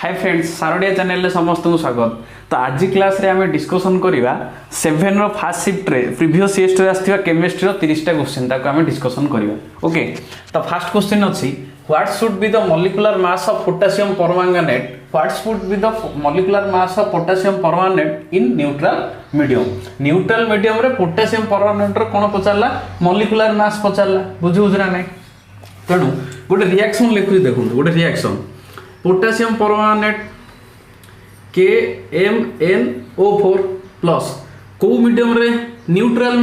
Hi friends सारोडिया channel समस्त को स्वागत। तो आज क्लास रे आम डिस्कसन करवा 7 रो फास्ट शिफ्ट रे प्रीवियस ईयर आसथिबा केमिस्ट्री रो 30 टा क्वेश्चन ताको आम डिस्कसन करवा। ओके, तो फर्स्ट क्वेश्चन अछि what should be the molecular mass of potassium permanganate what should be the molecular mass of potassium permanganate in neutral medium. Neutral medium रे potassium permanganate रो कोन पचारला molecular mass पचारला बुझुना नै। तेणु गोटे reaction लिखु देखु गोटे reaction potassium permanganate KMnO4 plus को medium रे neutral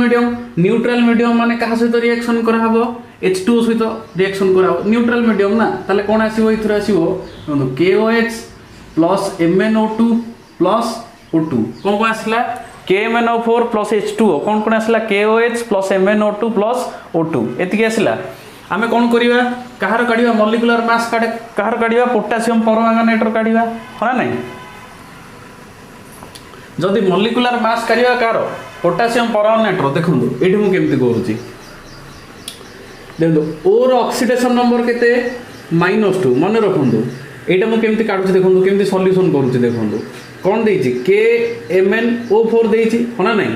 medium माने कहा सहित रिएक्शन करा हबो H2O सहित रिएक्शन करा हबो न्यूट्रल मीडियम ना ताले कोन आसीबो इथरा आसीबो KOH plus MnO2 plus O2 कोन आसला KMnO4 प्लस H2O कोन आसला KOH plus MnO2 plus O2 एतिके आसला। आमे कोन करिवा कहार काढिवा मॉलिक्यूलर मास कहार काढिवा पोटेशियम परमैंगनेट रो काढिवा हना नै। जदि मॉलिक्यूलर मास काढिवा कार पोटेशियम परमैंगनेट रो देखु एठी मु केमति करूची देखो ओ रो ऑक्सीडेशन नंबर केते -2 मन रखंदु एटा मु केमति काढुची देखंदु केमति सॉल्यूशन करूची देखंदु कोन देइची KMnO4 देइची हना नै।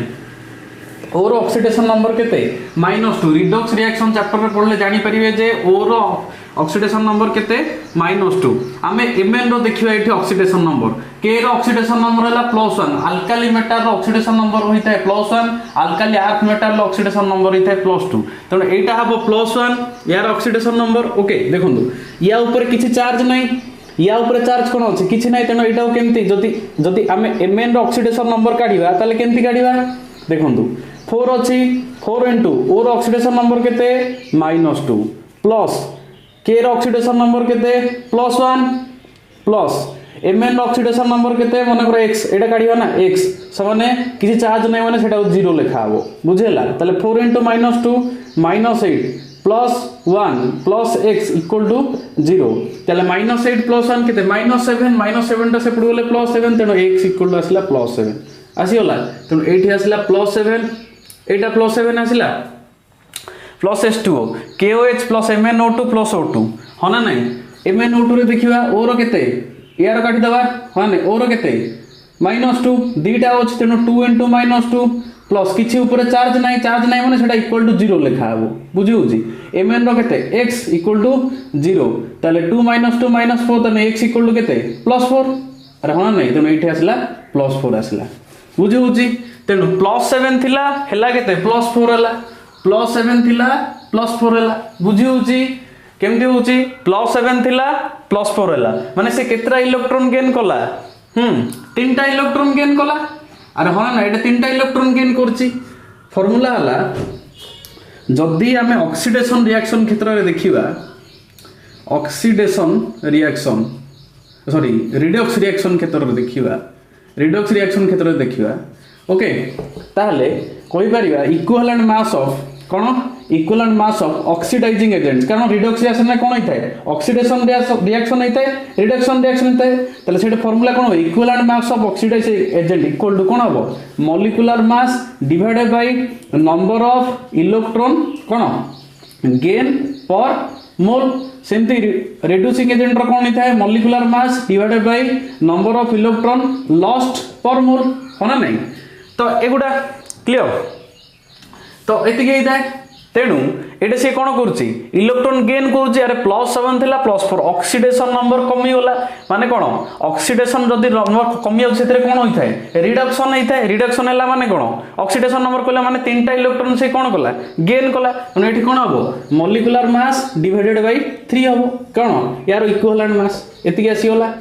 ओर ऑक्सीडेशन नंबर केते -2 रिडॉक्स रिएक्शन चैप्टर रे पढले जानि परिबे जे ओर ऑक्सीडेशन नंबर केते -2 आमे Mn रो देखिबा एठी ऑक्सीडेशन नंबर K रो ऑक्सीडेशन नंबर हला +1 अल्काली मेटल रो ऑक्सीडेशन नंबर होइता है +1 अल्काली अर्थ मेटल रो ऑक्सीडेशन नंबर होइता है +2 तनो एटा हबो +1 यार ऑक्सीडेशन नंबर। ओके देखंदु या ऊपर किछि चार्ज नै या ऊपर चार्ज कोन अछि किछि नै तनो एटा केमति जति आमे Mn रो ऑक्सीडेशन नंबर काढिबा ताले केमति काढिबा देखंदु 4 अच्छी 4 इंटू ओर ऑक्सीडेशन नंबर केते -2 प्लस के रो ऑक्सीडेशन नंबर केते +1 प्लस Mn ऑक्सीडेशन नंबर केते माने कर x एटा काढिबा ना x समाने किछि चार्ज नै माने सेटा 0 लिखा हबो बुझेला। ताले 4 into -2 -8 plus 1 plus x equal to 0 ताले -8 प्लस 1 केते -7 टा से पड गेले +7 तेनो x इक्वल टू आसला +7 आसीला तेनो एठी आसला +7 एटा +7 आसिला plus H2O KOH plus MnO2 plus O2 हना नै। MnO2 रे देखिबा ओरो केते यार काटी दबा हना नै ओरो केते -2 दीटा अछि तेनो 2 इंटू -2 प्लस किछि ऊपर चार्ज नै माने सेटा इक्वल टू 0 लिखा हबो बुझिउजी। Mn रो केते x इक्वल टू 0 ताले 2 -2 -4 तने x इक्वल टू केते +4 अरे हना नै तेनो एठी आसिला +4 आसिला बुझिउजी। तेनु +7 थिला हेला केते +4 हला +7 थिला +4 हला बुझिउची केमति होउची +7 थिला +4 हला माने से केतरा इलेक्ट्रॉन गेन कला 3टा इलेक्ट्रॉन गेन कला अरे हां ना एटा 3टा इलेक्ट्रॉन गेन करची फार्मूला हला जदी हमें ऑक्सीडेशन रिएक्शन क्षेत्र रे देखिबा oxidation reaction sorry redox reaction क्षेत्र रे देखिबा रिडॉक्स रिएक्शन क्षेत्र रे देखिबा ओके ताहले कोइ परिबा इक्विवेलेंट मास ऑफ कोन equivalent mass of oxidising agent कारण रिडॉक्स रिएक्शन में कोन होइथाय ऑक्सीडेशन रिएक्शन होइथाय रिडक्शन रिएक्शन होइथाय ताले सेटा फार्मूला कोन हो equivalent mass of oxidising agent equal to कोन हो molecular mass divided by number of electron कोन गेन पर मोल सेमती रिड्यूसिंग एजेंट रो कोन होइथाय molecular mass divided by number of electron lost per mole होना नहीं। तो एगुडा क्लियर तो एति गई थाए तेणु एटा से कोन करछि इलेक्ट्रॉन गेन करछि अरे +7 थिला +4 ऑक्सीडेशन नंबर कमी होला माने कोन ऑक्सीडेशन जदी नंबर कमी हो सेतरे कोन होइथाय रिडक्शन होइथाय रिडक्शन हैला माने कोन ऑक्सीडेशन नंबर कहला माने 3टा इलेक्ट्रॉन से कोन कला गेन कला माने एठी कोन हबो मॉलिक्यूलर मास डिवाइडेड बाय 3 हबो कोन यार इक्विवेलेंट मास एति आसी होला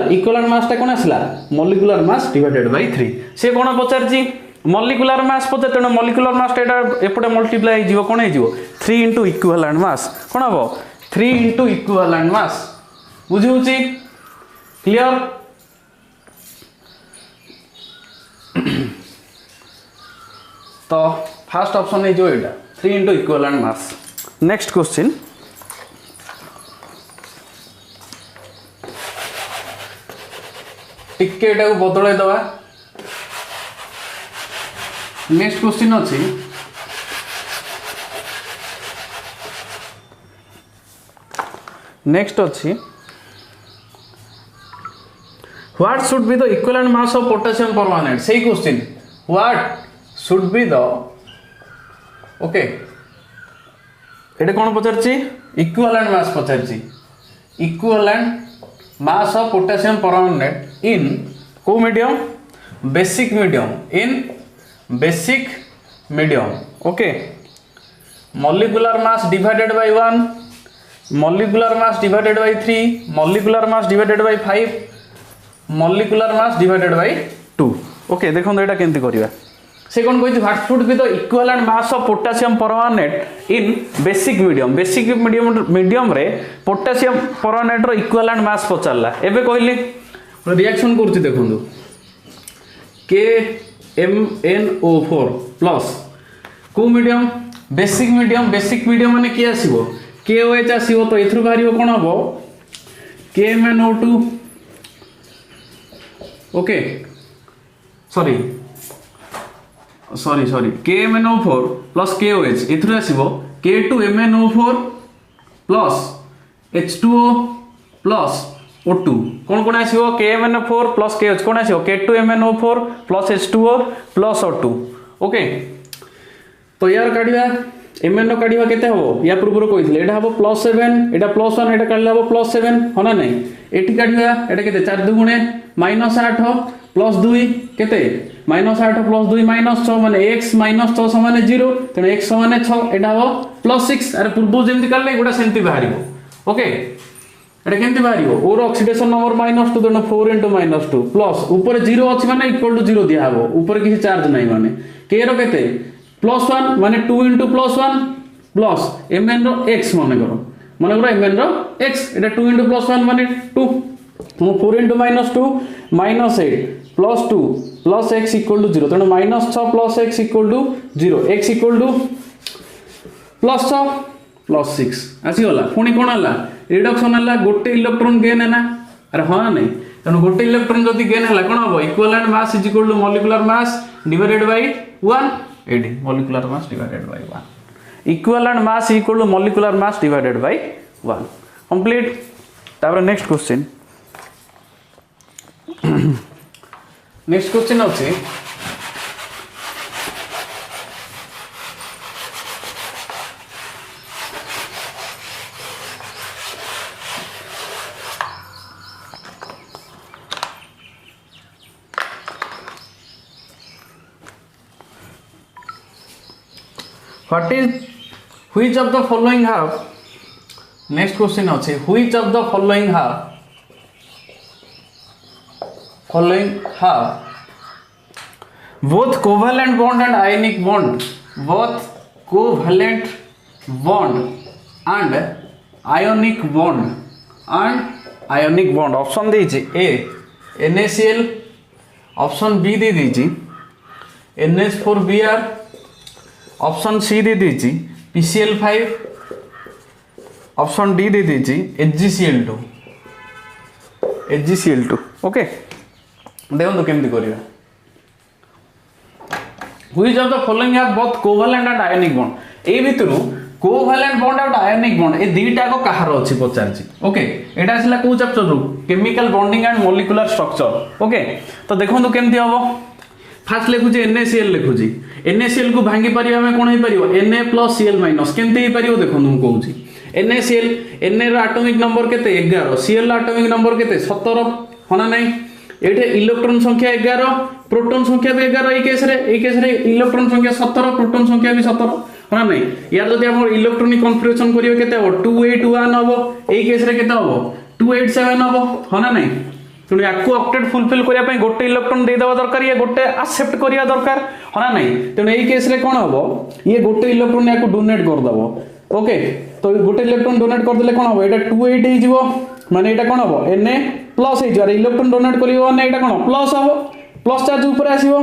इक्विवेलेंट मास ता कोन आसला मॉलिक्यूलर मास डिवाइडेड बाय 3 से कोन पचारची मॉलिक्यूलर मास पचे तेनो मॉलिक्यूलर मास एटा एपटे मल्टीप्लाई हिजिवो कोन हिजिवो 3 इनटू इक्विवेलेंट मास कोन हबो 3 इनटू इक्विवेलेंट मास बुझिउची क्लियर। तो फर्स्ट ऑप्शन है जो एटा 3 into equivalent mass. Next question टिके एटा को बदलै दवा नेक्स्ट क्वेश्चन अछि नेक्स्ट अछि what should be the equivalent mass of potassium permanganate सही question what should be the okay एटा कोन पचारछि इक्विवेलेंट मास पचारछि equivalent mass of potassium permanganate इन को medium basic medium in basic medium okay molecular mass divided by 1 molecular mass divided by 3 molecular mass divided by 5 molecular mass divided by 2 okay देखो एटा केंति करिवा से कोन कहछि what should be the equivalent mass of potassium permanganate in basic medium रे potassium permanganate रो equivalent mass पचारला एबे कहली रिएक्शन करछि देखंदु KMnO4 प्लस को मीडियम बेसिक मीडियम माने कि आसीबो KOH आसीबो तो एथरु बाहरिबो कोन हबो KMnO2 okay sorry KMnO4 plus KOH एथरु आसीबो K2MnO4 plus H2O plus O2 कोन आसीबो KMnO4 प्लस KOH कोन आसीबो K2MnO4 plus H2O plus O2 okay तो यार काढिबा MnO काढिबा केते हबो या पूर्व कहितले एटा हबो +7 एटा +1 एटा काढले हबो +7 होना नै एठी काढिबा एटा केते 4 2 गुणे -8 + 2 केते -8 + 2 -6 माने x -6 समान 0 तने x समान 6 एटा हबो +6 अरे पूर्व जेमति काढले गोटा सेमति बाहरिबो ओके एटा केमति बाहरिबो ओर ऑक्सीडेशन नंबर -2 तने 4 * -2 प्लस ऊपर 0 अछि माने इक्वल टू 0 दिया हबो ऊपर किसी चार्ज नै माने k रो केते +1 माने 2 * +1 प्लस mn रो x माने करो mn रो x एटा 2 * +1 माने 2 तो 4 * -2 -8 + 2 प्लस x = 0 तने -6 प्लस x = 0 x = +6 प्लस 6 आसी होला पुनी कोन हला रिडक्शन हला गोटे इलेक्ट्रॉन गेन है ना अरे हां नै तने गोटे इलेक्ट्रॉन जदी गेन हला कोन हबो equivalent mass = molecular mass divided by 1 एडी molecular mass divided by 1 equivalent mass = molecular mass divided by 1 complete तापर नेक्स्ट क्वेश्चन नेक्स्ट क्वेश्चन अछि which of the following have next question আছে which of the following have both covalent bond and ionic bond both covalent bond and ionic bond option दीजिए A NaCl option B दे दीजिए NH4Br option C दे दीजिए PCl5 option D दे दीजिए HgCl2 okay देखो केमती करिया which of the following have both covalent and ionic bond ए भितरु covalent bond और आयोनिक बॉन्ड ए दुईटा को कहार अछि पचारछि ओके एटा आसला को चैप्टर रु chemical bonding and molecular structure okay तो देखो केमती हबो फास्ट लिखुची NaCl लिखुची NaCl को भांगी परिबा में कोन हे परिबो Na + Cl- केमती हे परिबो देखो हम कहूची NaCl Na रो एटॉमिक नंबर केते 11 Cl रो एटॉमिक नंबर केते 17 होना नै एठे इलेक्ट्रॉन संख्या 11 प्रोटॉन संख्या भी 11 ए केस रे इलेक्ट्रॉन संख्या 17 प्रोटॉन संख्या भी 17 होना नै यार जदी हम इलेक्ट्रॉनिक कन्फिगरेशन करियो केते हो 281 हबो ए केस रे केते हबो 287 हबो होना नै तुम याकू ऑक्टेट फुलफिल करिया पई गोटे इलेक्ट्रॉन दे देबा दरकार ये गोटे एक्सेप्ट करिया दरकार होना नै तेनु एई केस रे कोन हबो ये गोटे इलेक्ट्रॉन याकू डोनेट कर दबो ओके तो गोटे इलेक्ट्रॉन डोनेट कर देले कोन हबो एटा 28 हे जिवो माने एटा कोन हबो Na प्लस हे जरे इलेक्ट्रॉन डोनेट करियो माने एटा कोन प्लस हबो प्लस चार्ज ऊपर आसीबो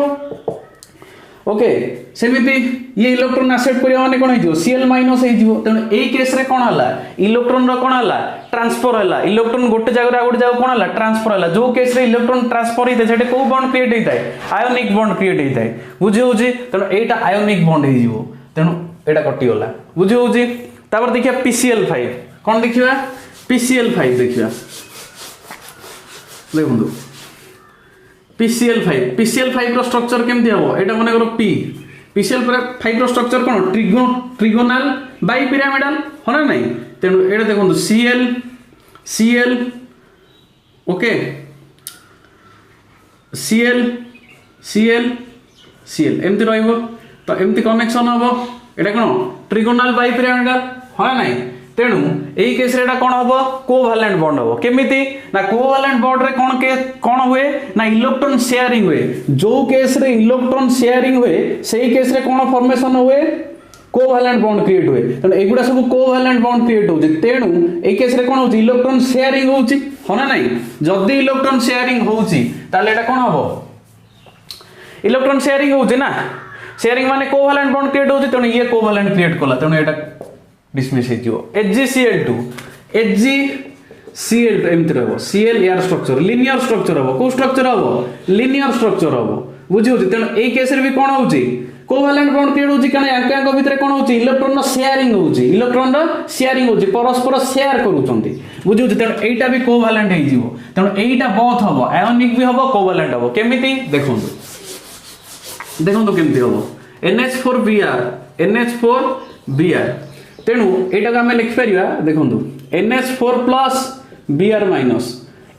ओके सेमिति ये इलेक्ट्रॉन एक्सेप्ट करिया माने कोन हे जिवो Cl- हे जिवो तेनु एई केस रे कोन हला इलेक्ट्रॉन रो कोन हला ट्रांसफर हला इलेक्ट्रॉन गोटे जगह गोटे जगह कोन हला ट्रांसफर हला जो केस रे इलेक्ट्रॉन ट्रांसफर हिते सेटे को बॉन्ड क्रिएट हिताय आयोनिक बॉन्ड क्रिएट हिताय बुझी होजी तेनु एटा आयोनिक बॉन्ड हे जिवो तेनु एटा कटि होला बुझी होजी तापर देखिया PCl5 कोन देखिबा PCl5 देखिबा देखंदु PCl5 PCl5 रो स्ट्रक्चर केमती हबो एटा माने करो P PCl5 रो स्ट्रक्चर कोन ट्रिगोनल बाइपिरामिडल होना नहीं तेनु एटा देखंतु Cl ओके Cl एमती रहइबो तो एमती कनेक्शन हबो एटा कोन ट्रिगोनल बाइपिरामिडल होना नहीं तेणु एई केस रे एटा कोन हबो कोवैलेंट बॉन्ड हबो केमिति ना कोवैलेंट बॉन्ड रे कोन हुए ना इलेक्ट्रॉन शेयरिंग हुए जो केस रे इलेक्ट्रॉन शेयरिंग हुए सेही केस रे कोन फॉर्मेशन हुए कोवैलेंट बॉन्ड क्रिएट हुए तेणु एगुडा सब कोवैलेंट बॉन्ड क्रिएट होउची तेणु एई केस रे कोन होउची इलेक्ट्रॉन शेयरिंग होउची होना नहीं जदी इलेक्ट्रॉन शेयरिंग होउची ताले एटा कोन हबो इलेक्ट्रॉन शेयरिंग होउची ना शेयरिंग माने कोवैलेंट बॉन्ड क्रिएट होउची तेणु ये कोवैलेंट क्रिएट कला तेणु एटा डिसमिस हे जिवो HgCl2 एमती रहबो Cl यार स्ट्रक्चर लिनियर स्ट्रक्चर हबो को स्ट्रक्चर हबो लिनियर स्ट्रक्चर हबो बुझी होची तेणु एई केस रे भी कोन होउची कोवैलेंट बॉन्ड क्रिएट होउची काने यांका भितर कोन होउची इलेक्ट्रॉन शेयरिंग होउची इलेक्ट्रॉन शेयरिंग होउची परस्पर शेयर करूचंती बुझी होची तेणु एईटा भी कोवैलेंट हे जिवो तेणु एईटा बोथ हबो आयोनिक भी हबो कोवैलेंट हबो केमिति देखंतु केमिति हबो NH4Br तेणु एटा को आमे लिख परिबा देखंतु NH4 प्लस Br माइनस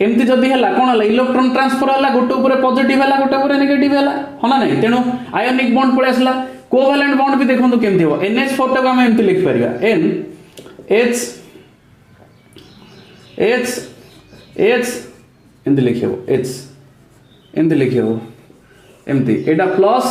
एमती जदी हला कोन हला इलेक्ट्रॉन ट्रांसफर हला गोटे ऊपर पॉजिटिव हला गोटे ऊपर नेगेटिव हला हना नहीं तेणु आयोनिक बॉन्ड पळे आसला कोवैलेंट बॉन्ड भी देखंतु केमती हो NH4 टा को आमे एमती लिख परिबा NH एमती लिखियो H एमती लिखियो एमती एटा प्लस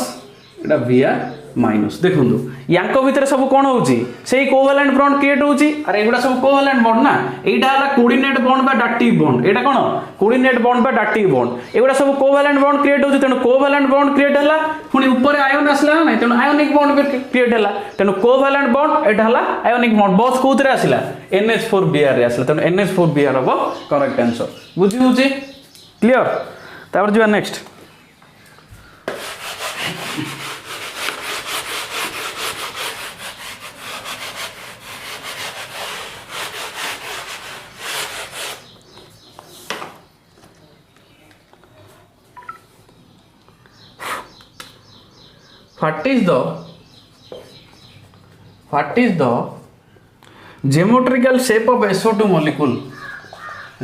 एटा Br माइनस देखंतु यांको भितर सब कोन होउची सेही कोवैलेंट बॉन्ड क्रिएट होउची अरे एगुडा सब कोवैलेंट बॉन्ड ना एटा हला कोऑर्डिनेट बॉन्ड बा डाक्टिव बॉन्ड एटा कोन कोऑर्डिनेट बॉन्ड बा डाक्टिव बॉन्ड एगुडा सब कोवैलेंट बॉन्ड क्रिएट होउची तेनु कोवैलेंट बॉन्ड क्रिएट हला पुनी ऊपर आयन आसला ना तेनु आयोनिक बॉन्ड भी क्रिएट हला तेनु कोवैलेंट बॉन्ड एटा हला आयोनिक बॉन्ड बोथ कोउतरे आसिला NH4Br रे आसला तेनु NH4Br हबो करेक्ट आंसर बुझी होउची क्लियर तापर जिवा next What is the geometrical shape of SO2 molecule?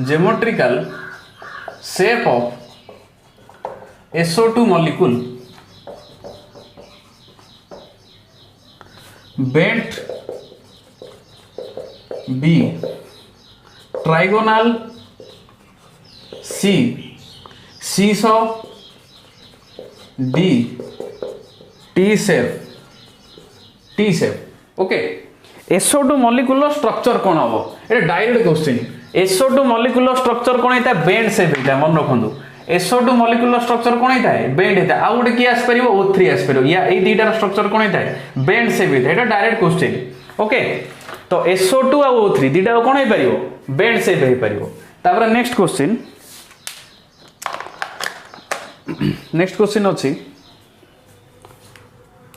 Geometrical shape of SO2 molecule. Bent B, trigonal C, seesaw D, T shape okay SO2 molecule structure कोन हबो एटा direct question SO2 molecule structure कोन हेता bent shape हेता मन रखंदु SO2 molecule structure कोन हेता bend हेता आ गुटे की आस परिबो O3 आस परिबो या ए दीटा स्ट्रक्चर कोन हेता बेंड शेप हेता एटा डायरेक्ट क्वेश्चन ओके तो SO2 आ O3 दीटा कोन हे परिबो बेंड शेप हे परिबो तापर नेक्स्ट क्वेश्चन अछि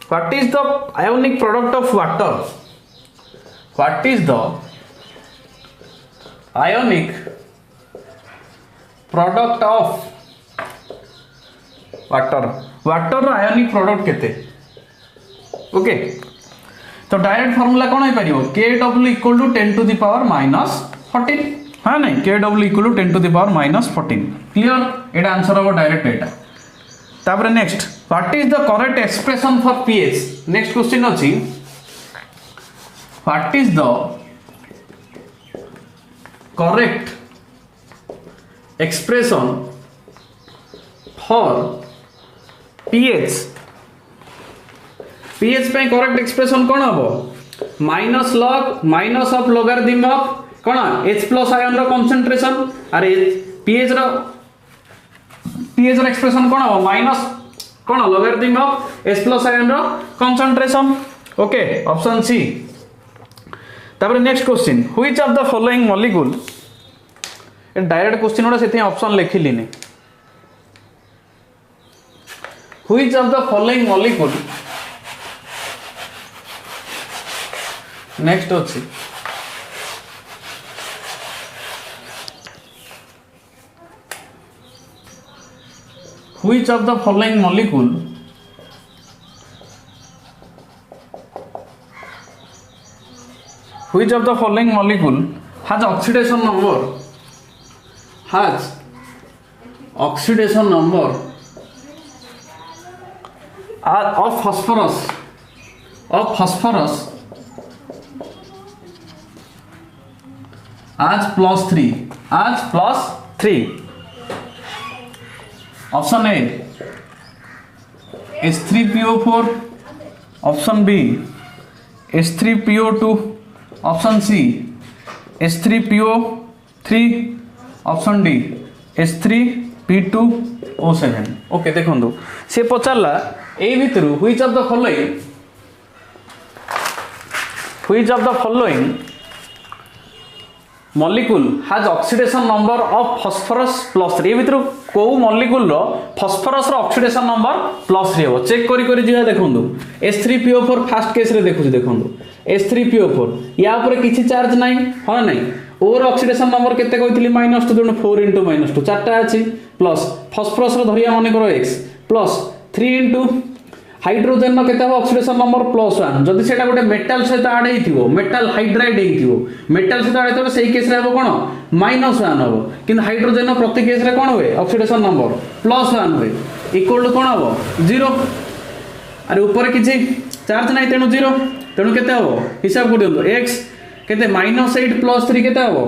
What is the ionic product of water? What is the ionic product of water? Water ionic product केते? ओके तो direct formula कोन हे परियो Kw equal to 10 to the power -14 हां नहीं Kw equal to 10 to the power -14 clear एटा answer हो direct एटा तापर next what is the correct expression for pH next question अछि what is the correct expression for pH pH पे correct expression कोन हबो माइनस ऑफ लोगारिथम ऑफ कोन H+ ion रो कंसंट्रेशन अरे pH रो एक्सप्रेशन कोन हो माइनस कोन लोगारिथम ऑफ H+ आयन रो कंसंट्रेशन ओके ऑप्शन सी तापर next question which of the following molecule ए डायरेक्ट क्वेश्चन ओडा सेते ऑप्शन लिखिली ने which of the following molecule next अछि which of the following molecule has oxidation number of phosphorus as +3 option A H3PO4, option B H3PO2, option C H3PO3, option D H3P2O7। Okay देखो सी पचारा यही भितर which of the following molecule has oxidation number of phosphorus +3 ये भितर को molecule रो phosphorus रो oxidation number +3 हो check करी जिया देखंदु H3PO4 first case रे देखंदु H3PO4 या ऊपर किछि चार्ज नाही हो नाही ओवर ऑक्सीडेशन नंबर केते कहतिली -2 जण 4 * -2 चारटा अछि प्लस फॉस्फोरस रो धरिया माने करो x प्लस 3 * हाइड्रोजन रो केते ऑक्सीडेशन नंबर +1 जदि सेटा गोटे मेटल सहित ऐड हेतिवो मेटल हाइड्राइड हेतिवो मेटल सहित ऐड हेतिवो सेही केस रे हबो कोन -1 हबो किंतु हाइड्रोजन रो प्रति केस रे कोन होय ऑक्सीडेशन नंबर +1 होय इक्वल टू कोन हबो 0 अरे ऊपर किछि चार्ज नाही तेनु 0 तेनु केते हबो हिसाब कर दियौ x केते -8 + 3 केते हबो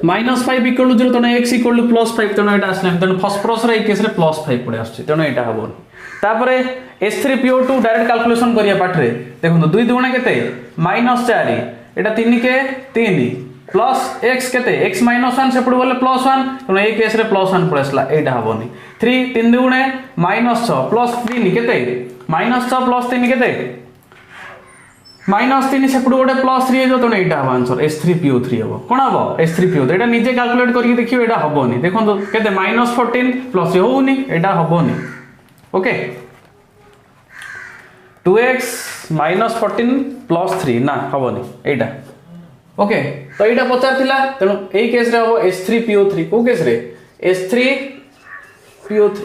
-5 इक्वल टू 0 तेनु x इक्वल टू +5 तेनु एटा आसले तेनु फास्फोरस रे केस रे +5 पडे आछी तेनु एटा हबो तापरे H3PO2 डायरेक्ट कैलकुलेशन करिया पाठरे देखो 2 दुगुणा केते -4 एटा 3 के 3 प्लस x केते x -1 सेपड बोले +1 तने ए केस रे +1 पड़ेसला एटा हबोनी 3 3 दुगुणे -6 प्लस 3 केते -6 प्लस 3 केते -3 सेपड गोटे +3 जो तने एटा हबो आंसर H3PO3 हबो कोन हबो H3PO3 एटा निजे कैलकुलेट करके देखियो एटा हबोनी देखो केते -14 प्लस होउनी एटा हबोनी ओके 2x -14 + 3 ना हबोनी एटा ओके तो एटा पचार थिला तेनु ए केस रे हबो H3PO3 को केस रे H3PO3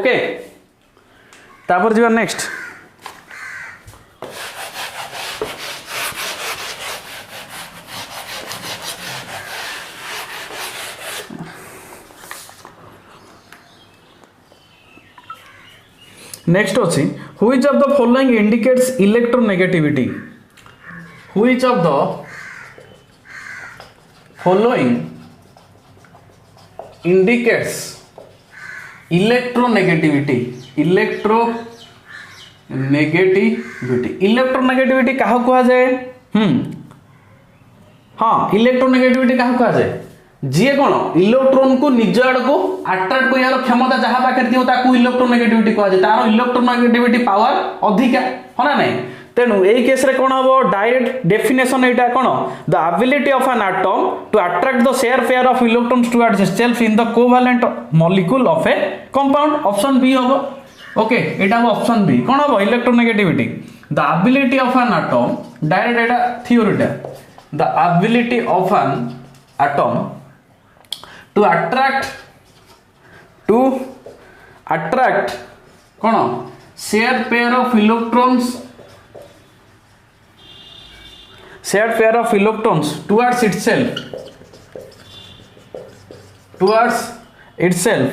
ओके तापर जीवा नेक्स्ट नेक्स्ट अछि which of the following indicates electronegativity which of the following indicates electronegativity काहा कहा जाए हाँ इलेक्ट्रोनेगेटिविटी काहा कहा जाए जी कौन इलेक्ट्रोन को निज आड़ को अट्राक्ट कर क्षमता जहाँ पाखे थी इलेक्ट्रोनेगेटिविटी कह जाए तार इलेक्ट्रोनेगेटिविटी पावर अधिका है ना नहीं तेणु यही केस रे कौन हम डायरेक्ट डेफिनेशन यहाँ कौन the ability of an atom to attract the share pair of electrons towards itself in the covalent molecule of a compound option B हम ओके एटा हम ऑप्शन बी कौन हम electronegativity the ability of an atom direct एटा थ्योरीटा the ability of an atom to attract कौन share pair of electrons towards itself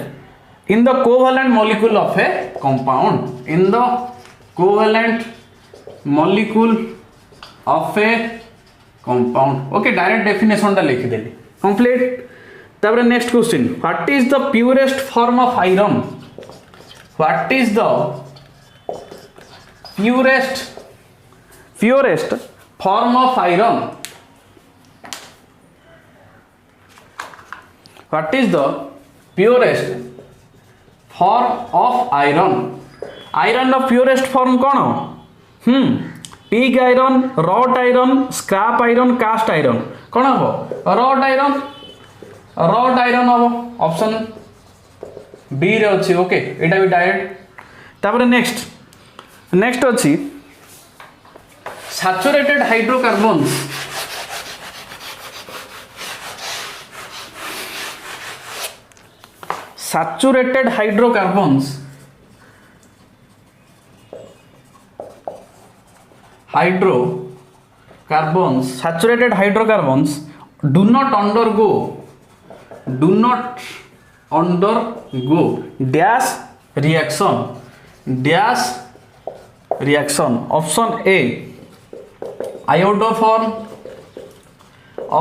in the covalent molecule of a compound okay direct definition टा लिखि देली complete तापर next question what is the purest form of iron purest form of iron what is the purest form of iron the purest form कौन pig iron wrought iron scrap iron cast iron कौन हम wrought iron हम option B रे अच्छी okay एटा भी direct तापर next अच्छी saturated hydrocarbons saturated hydrocarbons saturated hydrocarbons do not undergo dash reaction. Option A iodoform,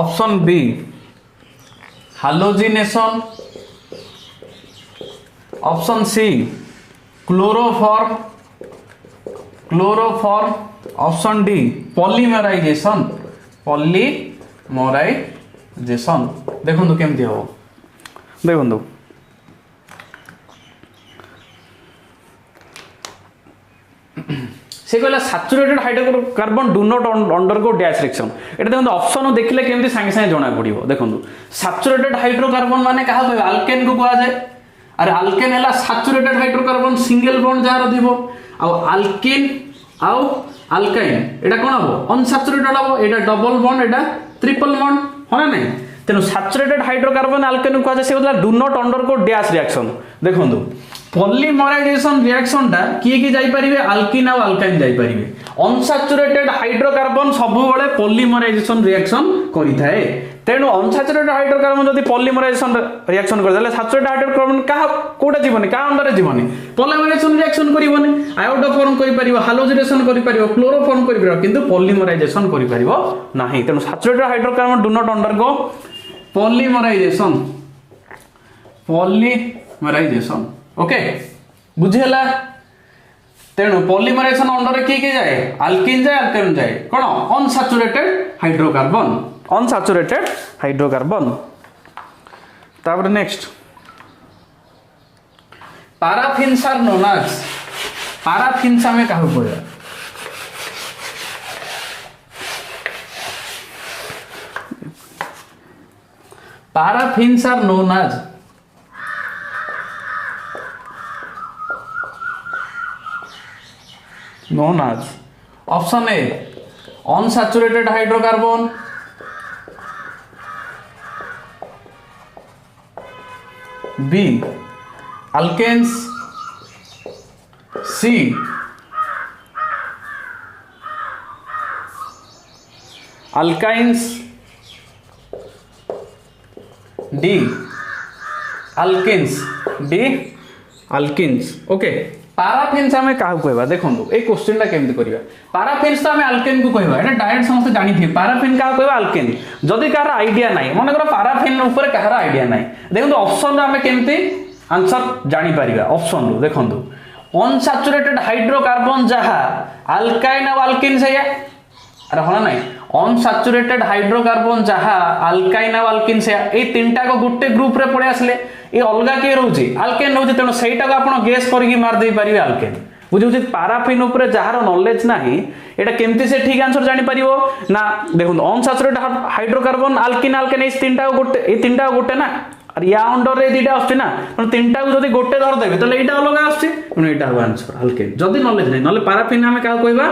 option B halogenation, option C chloroform, option D polymerization. देखो केमती हम देखो से कहला saturated hydrocarbon do not undergo dash reaction. एटा देखो option देखले केमती संगे संगे जना पड़िबो। देखो सैचुरेटेड हाइड्रोकार्बन माने कहा कहबे अल्केन को कहा जाए। अरे अल्केन हैला saturated hydrocarbon single bond jar दिबो आ अल्केन आ अल्काइन एटा कोन हबो अनसैचुरेटेड हबो। एटा डबल बॉन्ड एटा ट्रिपल बॉन्ड होना नहीं। तेनु सैचुरेटेड हाइड्रोकार्बन अल्केन को कहा जाए से बदला do not undergo dash reaction. देखो पॉलीमराइजेशन रिएक्शन टा किए जाई परिबे अल्किन आ अल्काइन जाई परिबे। अनसैचुरेटेड हाइड्रोकार्बन सब बेले पॉलीमराइजेशन रिएक्शन करि थाए। तेनु अनसैचुरेटेड हाइड्रोकार्बन जदि पॉलीमराइजेशन रिएक्शन कर देले सैचुरेटेड हाइड्रोकार्बन का कोटा जीवनी का अंडर जीवनी पॉलीमराइजेशन रिएक्शन करिवनी। आयोडोफॉर्म करि परिबो, हालोजेनेशन करि परिबो, क्लोरोफॉर्म करि परिबो किंतु पॉलीमराइजेशन करि परिबो नाही। तेनु saturated hydrocarbon do not undergo polymerisation. Okay बुझेला। तेणु पॉलीमराइजेशन अंडर किए जाए अल्किन जाए अल्केन जाए कौन अनसैचुरेटेड हाइड्रोकार्बन। तापर next paraffins are known as paraffins हमें कहा बोला paraffins are known as option A unsaturated hydrocarbon, B alkanes, C alkynes, D alkenes। Okay paraffins हमें क्या कहबा देखो ए क्वेश्चन टा केमती करबा। पैराफिन्स तो हमें अल्केन को कहबा एटा डायरेक्ट समस्त जानि थि। पैराफिन का कहबा अल्केन जदि कार आईडिया नाही मन कर पैराफिन ऊपर कार आईडिया नाही देखो ऑप्शन रे हमें केमती आंसर जानि परिबा। ऑप्शन रो देखो अनसैचुरेटेड हाइड्रोकार्बन जहा अल्काइन और अल्किन से अरे हाँ ना अनसैचुरेटेड हाइड्रोकार्बन जहा अल्काइन और अल्किन से ए तीनटा को गुटे ग्रुप रे पड़े आसले ये अलगा किए रोचे अल्केन रोचे। तेणु सहीटा को आप गेस करके मारदे पारे अल्केन बुझे। पैराफिन उपर जार नॉलेज नाही एटा केमती से ठीक आंसर जानि परिबो ना। देखो unsaturated hydrocarbon alkene alkane A तीनटा को गोटे ना और या अंडर रे दीटा आछे ना तीनटा को जदि गोटे धर देबे तले एटा अलगा आछे तेणु एटा हो आंसर अल्केन जदि नॉलेज नाही नले पैराफिन हमें का कहबा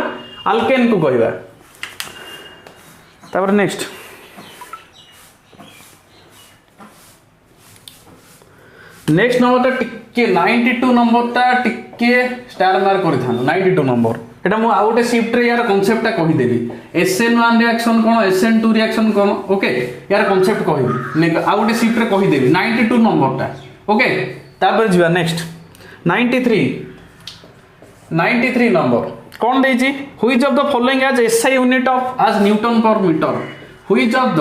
अल्केन को कहबा। तापर नेक्स्ट नंबर टिके 92 नंबर टिके स्टार मार्क कर 92 नंबर एटा मु आ गोटे शिफ्ट रे यार कांसेप्ट टा कहि देबी। SN1 रिएक्शन कोन SN2 रिएक्शन कोन ओके यार कांसेप्ट कहि आ गोटे शिफ्ट रे कहि देबी 92 नंबर टा ओके। तापर जिवा नेक्स्ट 93 नंबर कौन देजी which of the following as SI unit of as Newton per metre. व्हिच ऑफ द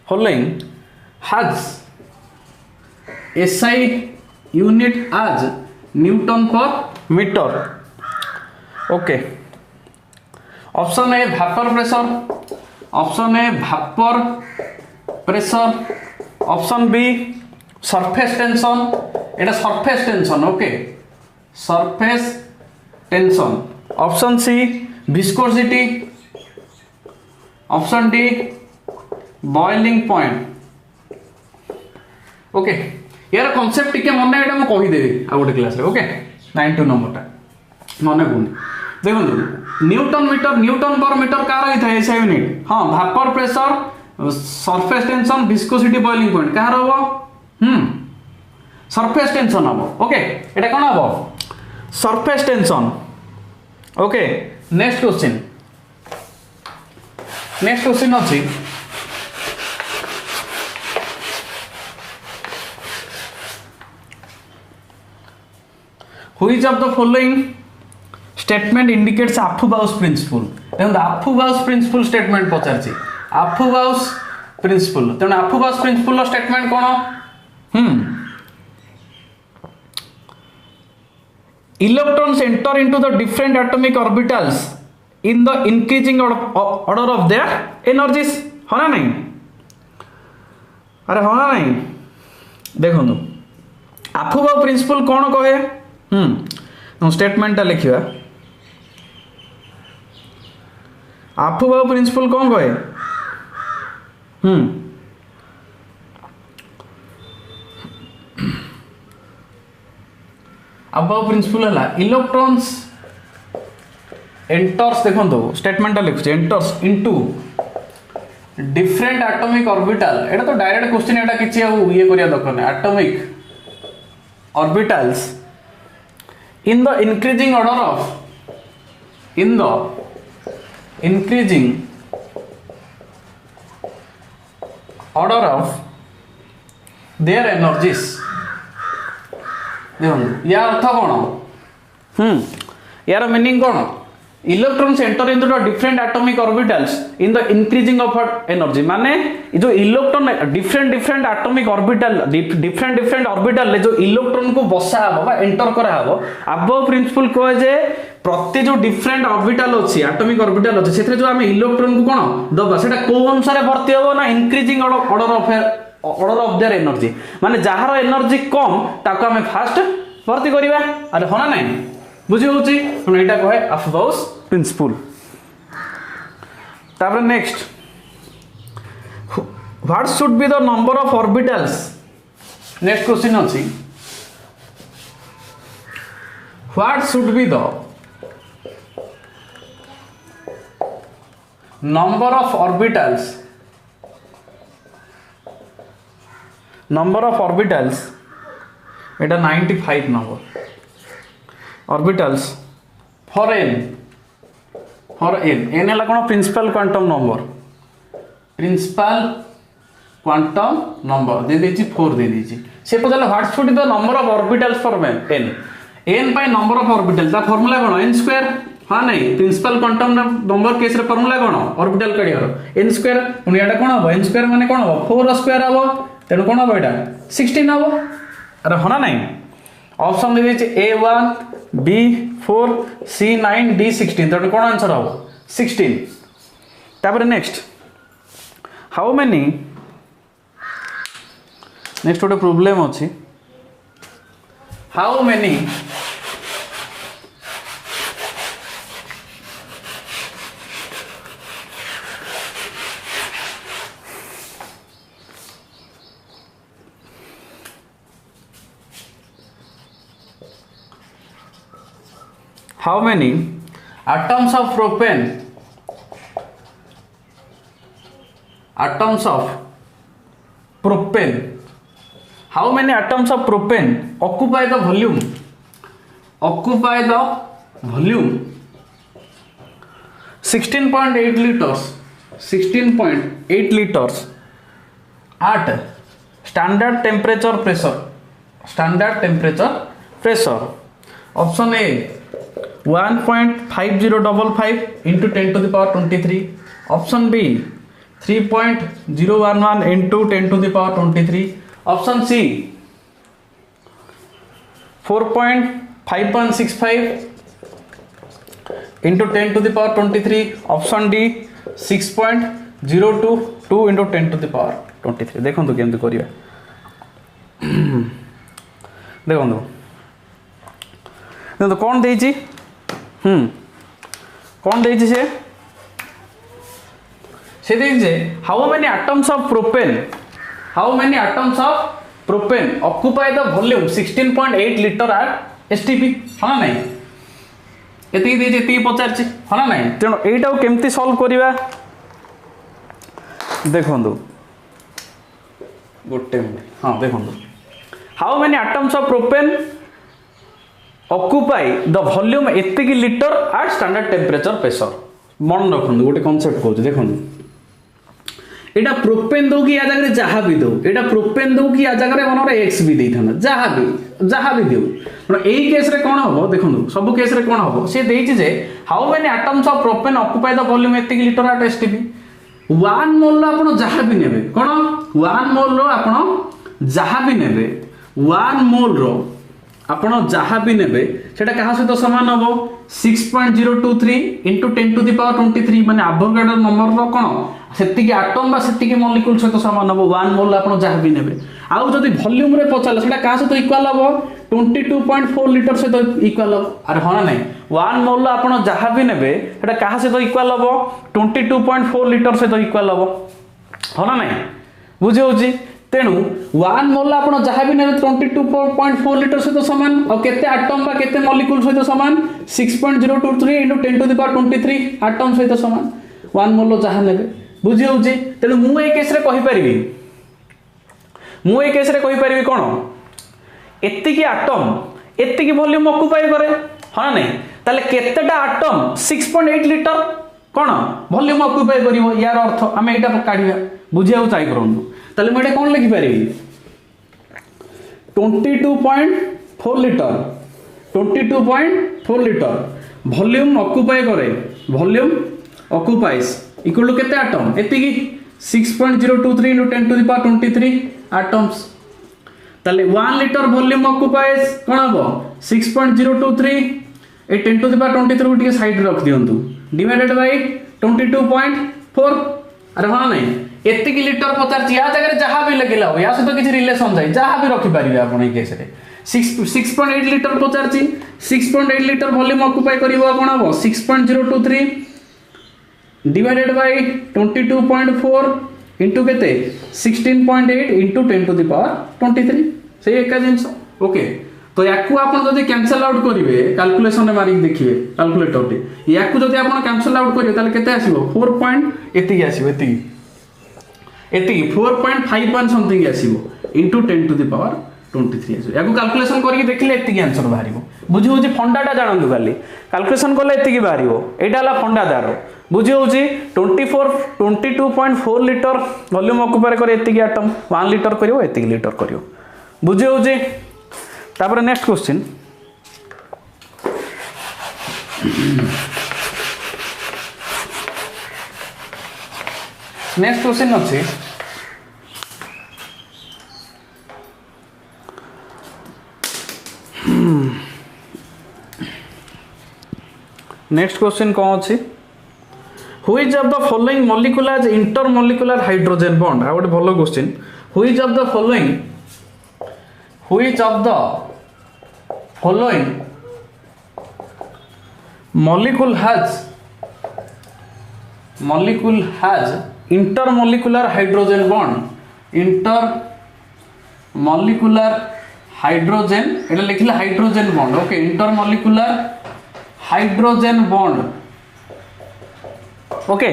following has SI unit as Newton per meter। Okay option A vapour pressure, option A vapour pressure, option B surface tension एटा surface tension okay surface tension, option C viscosity, option D boiling point. Okay यार concept टिके मन एटा म कहि देबी आ गोटे class रे okay 92 number टा मन गुण देखो newton metre newton per metre का रही था एसआई यूनिट हाँ भापर pressure surface tension viscosity boiling point कहार हम सरफेस टेंशन हम ओके एटा कोन हम surface tension okay next question अछि which of the following statement indicates Aufbau's principle देखो आफुबाउस प्रिंसिपल स्टेटमेंट पचारछि आफुबाउस प्रिंसिपल तेणु आफुबाउस प्रिंसिपल स्टेटमेंट कोन electrons enter into the different atomic orbitals in the increasing order of their energies होना नहीं अरे होना नहीं देखो आफुबाउ प्रिंसिपल कौन कहे स्टेटमेंट लिखा आफुबाउ प्रिंसिपल कौन कहे अबाउ प्रिंसिपल है इलेक्ट्रॉन्स एंटर्स देखो स्टेटमेंट लिखुचे enters into different atomic orbital एटा तो डायरेक्ट क्वेश्चन एटा किछि ये करिया दरकार नै atomic orbitals in the increasing order of their energies देखो यार अर्थ कौन यार मीनिंग कौन electrons enter into the different atomic orbitals in the increasing of energy माने जो electron different atomic orbital different orbital जो इलेक्ट्रॉन को बसा हबो बा एंटर करा हबो अबव प्रिंसिपल कहे जे प्रति जो डिफरेंट ऑर्बिटल अछि एटॉमिक ऑर्बिटल अछि सेथरे जो हम इलेक्ट्रॉन को कोन दबा सेटा को अनुसार भर्ती हबो ना increasing order of their energy माने जहार एनर्जी कम ताको हमें फास्ट भर्ती करिबा अरे होना नहीं बुझी होची सुन एटा कहे अफबाउस प्रिंसिपल तापर next what should be the number of orbitals next question अछि what should be the number of orbitals एटा 95 नंबर ऑर्बिटल्स फॉर n है कौन प्रिंसिपल क्वांटम नंबर दे देछि 4 दे देछि से puzzle what should the number of orbitals for n bye number of orbital ता formula कोन n square हां नहीं प्रिंसिपल क्वांटम नंबर केस रे फार्मूला कोन ऑर्बिटल काढियर n स्क्वायर उनी एटा कोन हो n स्क्वायर माने कोन हो 4 स्क्वायर हो तेणु कौन हम यहाँ 16 हम अरे होना नहीं ऑप्शन दे A1 B4 C9 D16 तेणु कौन आंसर हम 16 तापर नेक्स्ट हाउ मेनी नेक्स्ट गोटे प्रॉब्लम अच्छी how many how many atoms of propane how many atoms of propane occupy the volume 16.8 liters at standard temperature pressure option A 1.5055 into 10 to the power 23 option B 3.011 into 10 to the power 23 option C 4.5165 into 10 to the power 23 option D 6.022 into 10 to the power 23 देखो तो केमती करिया देखो तो कौन देइछि कौन देइछि से देइछि how many atoms of propane occupy the volume 16.8 litre at STP हां नहीं एति देइछि एति पचारछि हां नहीं तेणु एटा केमती सॉल्व करिवा देखो गोटे मिनट हाँ देखो how many atoms of propane occupy the volume एतिकी litre at standard temperature pressure मन रखु गोटे कॉन्सेप्ट कहूँ देखो एटा प्रोपेन दो कि या जगह जहाँ भी दो एटा प्रोपेन दो कि या जगह मन एक्स भी दे था जहाँ भी दो यही केस रे कौन हम देखो सब केस रे कौन हम सी जे how many atoms of propane occupy the volume एतिकी लिटर एट एसटीपी 1 मोल आप जहाँ भी नेबे कौन 1 मोल आप जहाँ भी नेबे 1 मोल आपण जहाँ भी नेबे सेटा कहा सहित समान हम 6.023 इंटू 10 टू द पावर 23 माने एवोगाड्रो नंबर रो कोन सेतिकी एटम बा सेतिकी मॉलिक्यूल सहित समान हम 1 मोल आपण जहाँ भी नेबे आउ जदि वॉल्यूम रे पचाला सेटा कहा सहित इक्वल हम 22.4 लिटर सहित इक्वल हम अरे हां नहीं 1 मोल आपण जहाँ भी नेबे सेटा कहा सहित इक्वल हम 22.4 लिटर सहित इक्वल हम हां नहीं बुझे होची तेणु 1 मोल आप जहाँ भी ने 22.4 लिटर सहित सामान और केते एटम बा केते मॉलिक्यूल सहित सामान 6.023 into 10 to the power 23 atom सहित सामान 1 मोल जहाँ नेबे बुझी होउची तेणु मु ए केस रे कहि परिबी कोन एतिकी एटम एतिकी वॉल्यूम ऑक्युपाई करे हां नहीं ताले केतेटा एटम 6.8 लिटर कोन वॉल्यूम ऑक्युपाई करिवो यार अर्थ हम एटा काढिया बुझिया ट्राई करनु ताले मैं कौन लिखि पारि 22.4 लिटर 22.4 लिटर वॉल्यूम ऑक्युपाई करे वॉल्यूम ऑक्युपाइज इक्वल टू केते एटम एतिकी 6.023 into 10 to the power 23 atoms ताले 1 लिटर वॉल्यूम ऑक्युपाइज कोन हबो 6.023 ए 10 टू द पावर 23 को टिके साइड रख दियंतु डिवाइडेड बाय 22.4 अरे हां नहीं एतिकी लिटर पचार या जगह जहाँ भी लगे या सहित किसी रिलेशन जाए जहाँ भी रखिपारे आप केस 6.8 लिटर पचार 6.8 लिटर वॉल्यूम ऑक्युपाई करिवो कोन हबो 6.023 डिवाइडेड बाय 22.4 इनटू केते 16.8 इनटू 10 टू द पावर 23 सही एका जिंस ओके तो याकू आपण जदि कैंसिल आउट करिवे कैलकुलेशन रे मारिक देखिवे कैलकुलेटर रे याकू जदि आपण कैंसिल आउट करिवे ताले केते आसीबो 4 पॉइंट एतिकी आसीबो एतिकी 4.51 समथिंग आसीबो इनटू 10 टू द पावर 23 आसीबो याकू कैलकुलेशन करके देखले एतिकी आंसर बाहरिबो बुझी होची फंडाटा जानंतु खाली कैलकुलेशन करले एतिकी बाहरिबो एटा हला फंडा दार बुझी होची 22.4 लिटर वॉल्यूम ऑक्युपाई करे एतिकी एटम 1 लिटर करिवो एतिकी लिटर करिवो बुझी होची तापर नेक्स्ट क्वेश्चन नेक्स्ट क्वेश्चन अच्छे नेक्स्ट क्वेश्चन कौन अच्छी which of the following molecule intermolecular hydrogen bond आ गोटे भल question which of the following molecule has intermolecular hydrogen bond intermolecular hydrogen এটা লিখলে hydrogen bond okay intermolecular hydrogen bond okay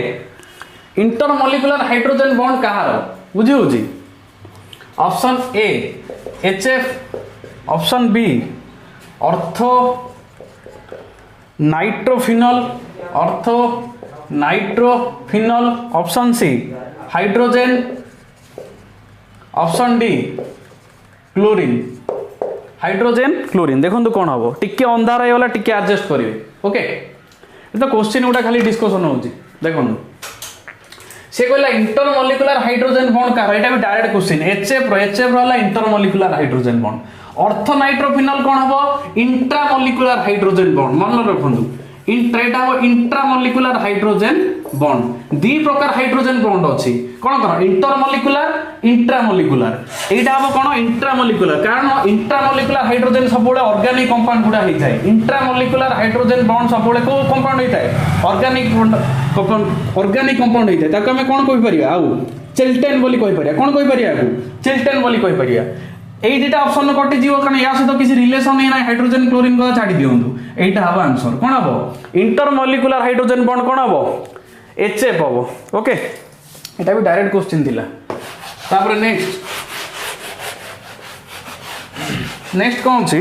intermolecular hydrogen bond कहार बुझी होजी option A HF option B ortho nitrophenol option C hydrogen option D chlorine hydrogen chlorine देखो कौन हम टिके अंधार होगा टिके एडजस्ट करेंगे ओके तो क्वेश्चन गुटा खाली डिस्कसन हो देखो से कहला इंटरमॉलिक्यूलर हाइड्रोजन बॉन्ड का एटा भी डायरेक्ट क्वेश्चन HF रहला intermolecular hydrogen bond ortho nitrophenol कौन हम इंट्रामॉलिक्यूलर हाइड्रोजन बॉन्ड मन रखंतु इंट्रामॉलिक्यूलर हाइड्रोजन बॉन्ड दी प्रकार हाइड्रोजन बॉन्ड अच्छी कौन कौन इंटरमॉलिक्यूलर इंट्रामॉलिक्यूलर एटा हम कौन इंट्रामॉलिक्यूलर कारण इंट्रामॉलिक्यूलर हाइड्रोजन सब ऑर्गेनिक कंपाउंड गुडा होता है इंट्रामॉलिक्यूलर हाइड्रोजन बॉन्ड सब को कंपाउंड होता है ऑर्गेनिक कंपाउंड होता है ताको हमें कौन कहि परिया आउ चेल्टेन बोली कहि परिया कौन कहि परिया चेल्टेन बोली कहि परिया এই দুটা অপশন কটি जीव कारण या सहित किसी रिलेशन नहीं ना हाइड्रोजन क्लोरीन को छाड़ी दियंतु एटा हबो आंसर कोन हबो इंटरमॉलिक्यूलर हाइड्रोजन बॉन्ड कोन हबो HF हबो ओके एटा भी डायरेक्ट क्वेश्चन थिला तापर नेक्स्ट कौन छी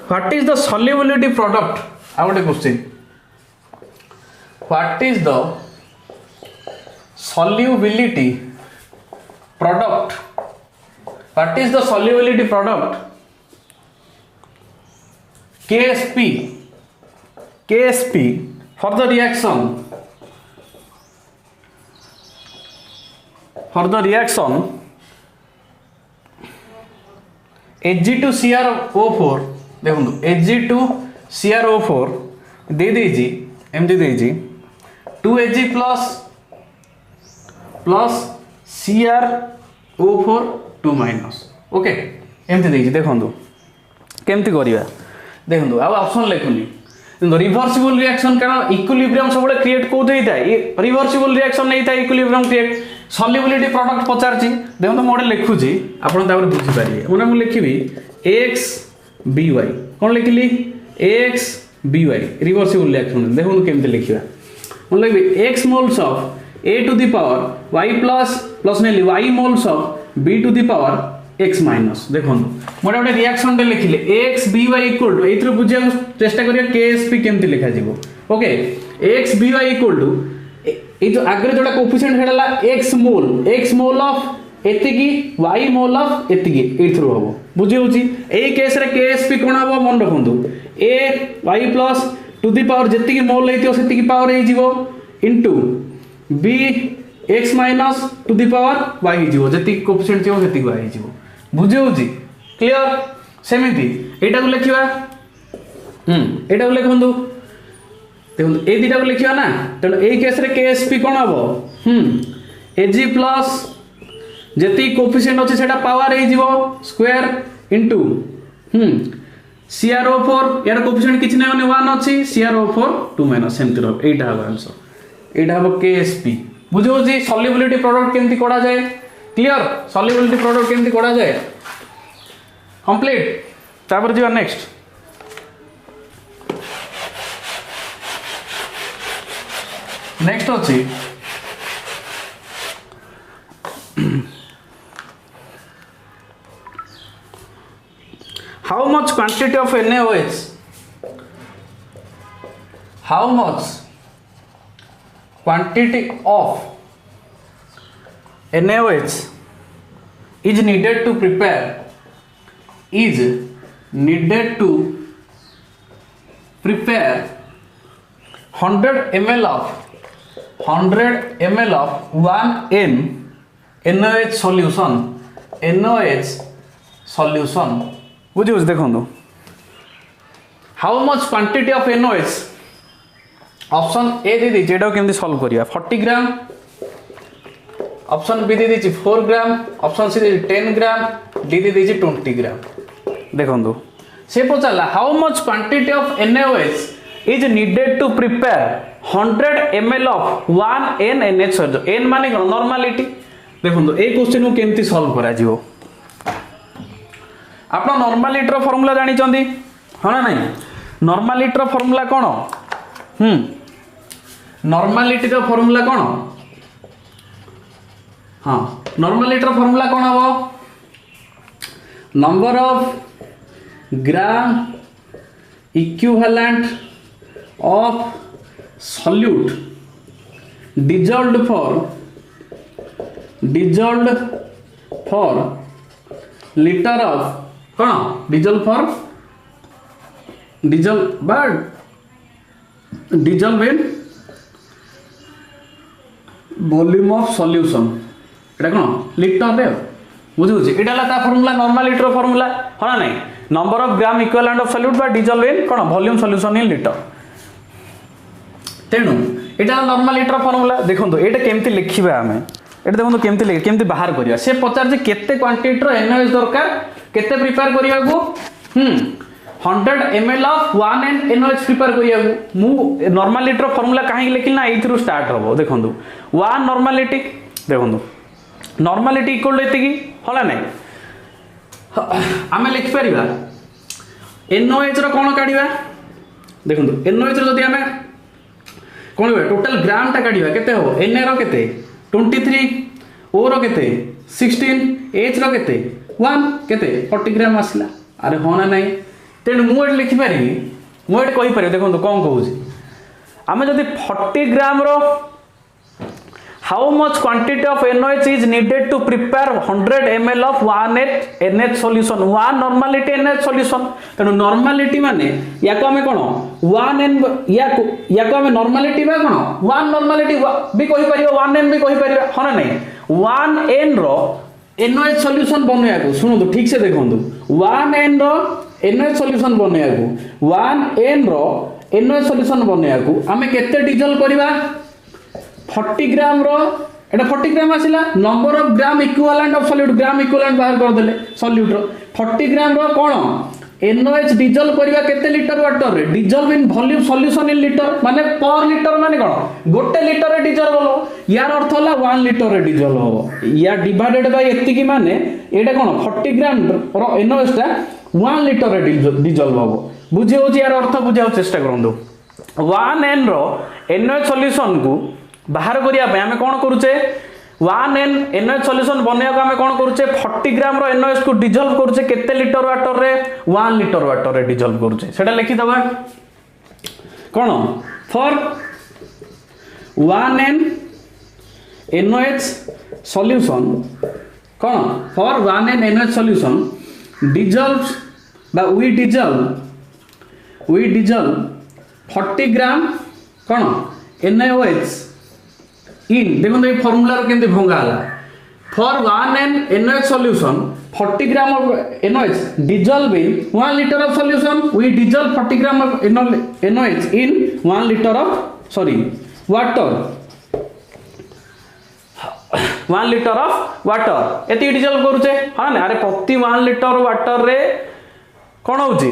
what is the solubility product आ गोटे question what is the solubility product what is the solubility product KSP for the reaction Ag2CrO4 देखो Ag2CrO4 दे दीजिए एमती दीजिए 2Ag plus CrO4 2 minus okay एमती देखिए देखो केमती करवा देखो अब ऑप्शन लिखुनी रिवर्सिबल रिएक्शन कारण इक्विलिब्रियम सब क्रिएट कोद होता है रिवर्सिबल रिएक्शन नहीं था इक्विलिब्रियम क्रिएट सॉल्युबिलिटी प्रोडक्ट पचारची देखो मोटे लिखुची आपन तापर बुझी पारिए माने मु लिखिबी XBy कोन लिखिली XBy रिवर्सिबल रिएक्शन देखो केमती लिखिबा मु लिखबी x moles of a to the power y plus नेली y मोल्स ऑफ b to the power x minus देखो मोटे गोटे रिएक्शन टे लिखिले xby इक्वल टू एथरो बुझिया चेष्टा करिया KSP केमती लिखा जीवो okay xby equal to a जो आगे जोटा कोएफिशिएंट हेडला x मोल ऑफ एतिकी y मोल ऑफ एतिकी एथरो हबो बुझी होची ए केस रे KSP कोन हबो मन रखंतु a y plus to the power जेतिकी मोल हेतियो सेतिकी पावर हे जीवो into b x minus to the power y हे जीवो जेतिकी कोएफिशिएंट थियो सेतिकी y हे जीवो बुझी होची क्लियर सेमिति एटा को लिखिबा एटा को लिखंतु देखो ए दिटा को लिखिबा ना त ए केस रे KSP कोन हबो Ag प्लस जेति कोएफिशिएंट अछि सेटा पावर हे जीवो स्क्वायर इनटू CrO4 यार कोएफिशिएंट किछ नै माने 1 अछि CrO4 2 माइनस सेमति रह एटा हबो आंसर एटा हबो KSP बुझो जी सॉल्युबिलिटी प्रोडक्ट केमति कोडा जाय क्लियर सॉल्युबिलिटी प्रोडक्ट केमति कोडा जाय कंप्लीट तापर जीवा नेक्स्ट अछि how much quantity of NaOH is needed to prepare 100 ml of 1N NaOH solution बुझे देखो how much quantity of NaOH option A दे दी जेडा केमती सॉल्व करिया 40 ग्राम ऑप्शन बी दे दी 4 ग्राम ऑप्शन सी दे 10 ग्राम डी दे दी 20 ग्राम देखो से पचाला how much quantity of NaOH is needed to prepare 100 ml ऑफ 1N NaOH N माने नॉर्मलिटी देखो ए क्वेश्चन को केमती सॉल्व करा जीवो आप नॉर्मलिटी रो फार्मूला जानी चंदी हां ना नहीं नॉर्मलिटी रो फार्मूला कोन नॉर्मलिटी रो फार्मूला कोन हां नॉर्मलिटी रो फार्मूला कोन हबो number of gram equivalent of solute dissolved for liter of कौन dissolve in volume of solution एटा कौन लिटर रे बुझु एटा ला ता फार्मूला नॉर्मल लिटर फार्मूला हना नहीं number of gram equivalent of solute बा डिजॉल्व इन कौन वॉल्यूम सॉल्यूशन इन लिटर तेणु एटा नॉर्मल लिटर फार्मूला देखो एटा केमती लिखिबा हमें एटा देखो केमती बाहर करिया से पचार जे केते क्वांटिटी रो NaOH दरकार केते प्रिपेयर करिया को 100 ml ऑफ 1N NaOH प्रिपेयर करिया को मु नॉर्मल लिटर फार्मूला काहे लिखिल ना एथरु स्टार्ट होबो देखो 1 नॉर्मलिटी देखो नॉर्मलिटी इक्वल एते की होला नै आमे लिख परिबा NaOH रो कोन काढिबा देखो NaOH रो जदी आमे कौन टोटल ग्राम टा काढ़ा केते हो Na रो केते 23 O रो केते 16 H रो केते 1 केते 40 ग्राम आसला अरे हाँ ना नहीं तेणु मुझे लिखिपारि मुझे कहीपर देखो कौन कहूँ आम जदि 40 ग्राम रो how much quantity of NaOH is needed to prepare 100 ml of 1 NH solution 1 normality NaOH solution तेणु नॉर्मलिटी माने या को हमें कोन 1 n या को हमें नॉर्मलिटी बा कोन 1 नॉर्मलिटी भी कहि परियो 1 n भी कहि परियो हना नहीं 1 n रो NaOH सॉल्यूशन बनया को सुनो तो ठीक से देखंतु 1 n रो NaOH सॉल्यूशन बनया को 1 n रो NaOH सॉल्यूशन बनया को हमें केते डिजल करबा 40 ग्राम रो एटा 40 ग्राम आसिला number of gram equivalent of solute gram equivalent बाहर कर देले सॉल्यूट रो 40 ग्राम रो कोन NaOH डिजल करबा केते लिटर वाटर रे dissolve in volume solution in litre माने पर लिटर माने कोन गोटे लिटर रे डिजल होलो यार अर्थ होला 1 लिटर रे डिजल हो या डिवाइडेड बाय एति की माने एटा कोन 40 ग्राम रो NaOH टा 1 लिटर रे डिजल हो बुझे हो यार अर्थ बुझाओ चेष्टा करंदो 1 n रो NaOH सॉल्यूशन को बाहर करिया आम कौन करुचे 1 n NaOH सॉल्यूशन बनया आम कौन करुचे 40 ग्राम रो NaOH को डिजल्व करुचे केते लिटर वाटर रे 1 लिटर वाटर रे डिजल्व करुचे सेटा लिखि दबा कोन फॉर 1 n NaOH सॉल्यूशन कोन for 1 n NaOH solution dissolve बा वी डिजल्व 40 ग्राम कोन NaOH इन देखो ये फॉर्मूला केमती भंगा हला for 1 n NaOH solution 40 gram of NaOH dissolve in 1 litre of solution we dissolve 40 gram of NaOH in 1 litre of sorry water 1 litre of water एति dissolve करूचे हां ना अरे प्रति 1 लीटर वाटर रे कोन होची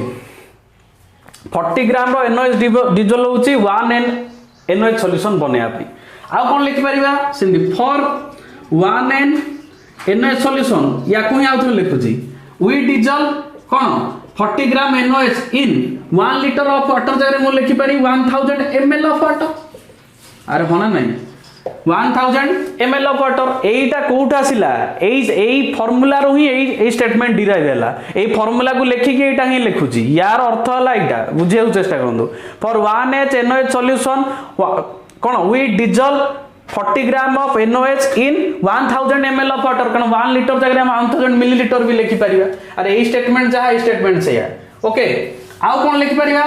40 ग्राम रो NaOH डिजॉल्व होची 1 n NaOH solution बनया पई आ कौन लिखि परिबा सिंधी फॉर 1 n NaOH सॉल्यूशन या कोई आउथरे लिखुची वी डिजॉल्व कोन 40 gram NaOH in 1 litre of water जरे मो लिखि परि 1000 ml ऑफ वाटर अरे होना नहीं 1000 ml ऑफ वाटर एटा कोठा आसिला एई फार्मूला रो ही एई स्टेटमेंट डिराइव हैला एई फार्मूला को लेखि के एटा ही लिखुची यार अर्थ हला एटा बुझेउ चेष्टा करंदो फॉर 1 h NaOH सॉल्यूशन कोन we dissolve 40 gram of NaOH in 1000 ml of water कोन 1 लीटर जगह हम 1000 मिलीलीटर भी लिखि परिबा अरे ए स्टेटमेंट जहा ए स्टेटमेंट से या ओके आउ कोन लिखि परिबा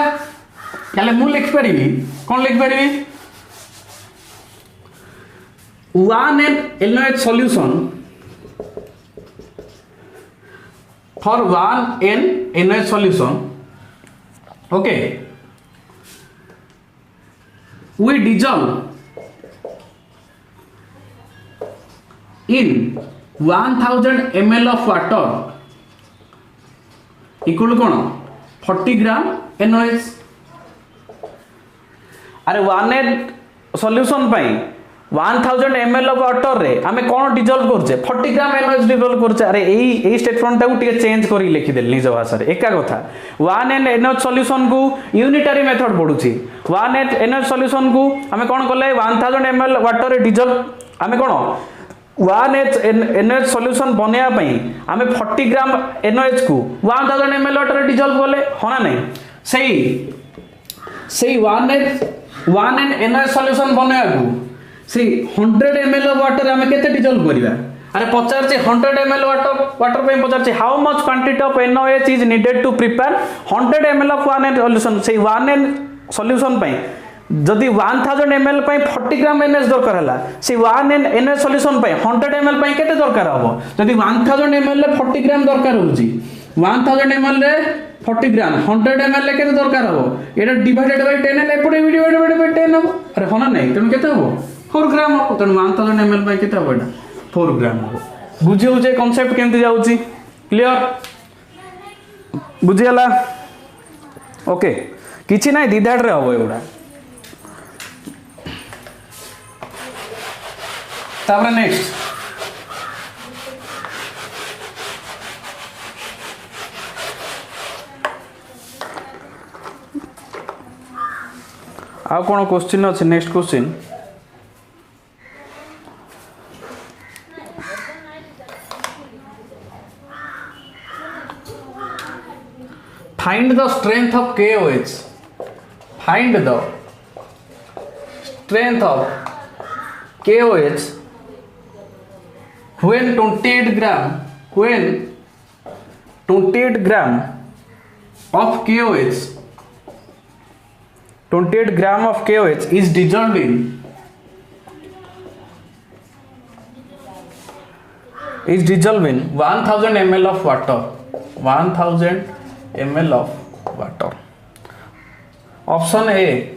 ताले मु लिखि परिबी कोन लिखि परिबी 1 n NaOH solution for 1 n NaOH solution okay we dissolve in 1000 ml of water equal to 40 gram NaOH अरे 1 n solution pi 1000 ml of water रे हमें कौन डिजॉल्व करछे 40 ग्राम NaOH डिजॉल्व करछे अरे एई स्टेटमेंट टाକୁ ଟିକେ चेंज करी लिखि देल निज भाषा रे एका कथा 1 n NaOH सॉल्यूशन को यूनिटरी मेथड पढुची 1 n NaOH सॉल्यूशन को हमें कौन करले 1000 ml वाटर रे डिजॉल्व हमें कौन 1 h NaOH सॉल्यूशन बनया पई हमें 40 ग्राम NaOH को 1000 ml वाटर रे डिजॉल्व करले होना नहीं सही 1 n NaOH सॉल्यूशन बनया को सी 100 ml ऑफ वाटर हमें केते डिजॉल्व करिवा अरे पचार 100 ml वाटर पे पचार how much quantity of NaOH is needed to prepare 100 ml of 1 n solution से 1 n सॉल्यूशन पे जदि 1000 ml पे 40 ग्राम NaOH दरकार हला से 1 n NaOH सॉल्यूशन पे 100 ml पे केते दरकार हबो जदि 1000 ml ले 40 ग्राम दरकार होउची 1000 ml रे 40 ग्राम 100 ml ले केते दरकार हबो एटा डिवाइडेड बाय 10 ले एपटे डिवाइडेड बाय 10 हबो अरे होना नहीं तनु केते हबो 4 ग्राम हो तनु 1000 ml पे केते हबो एटा 4 ग्राम हो बुझे होजे कांसेप्ट केमति जाउची क्लियर बुझियला ओके किछि नाही दिधाड रे हबो एउडा तापर नेक्स्ट आउ कौन क्वेश्चन अच्छे next question find the strength of KOH. Find the strength of KOH when 28 gram of KOH 28 gram of KOH is dissolved in 1000 ml of water. 1000 ml of water. Option A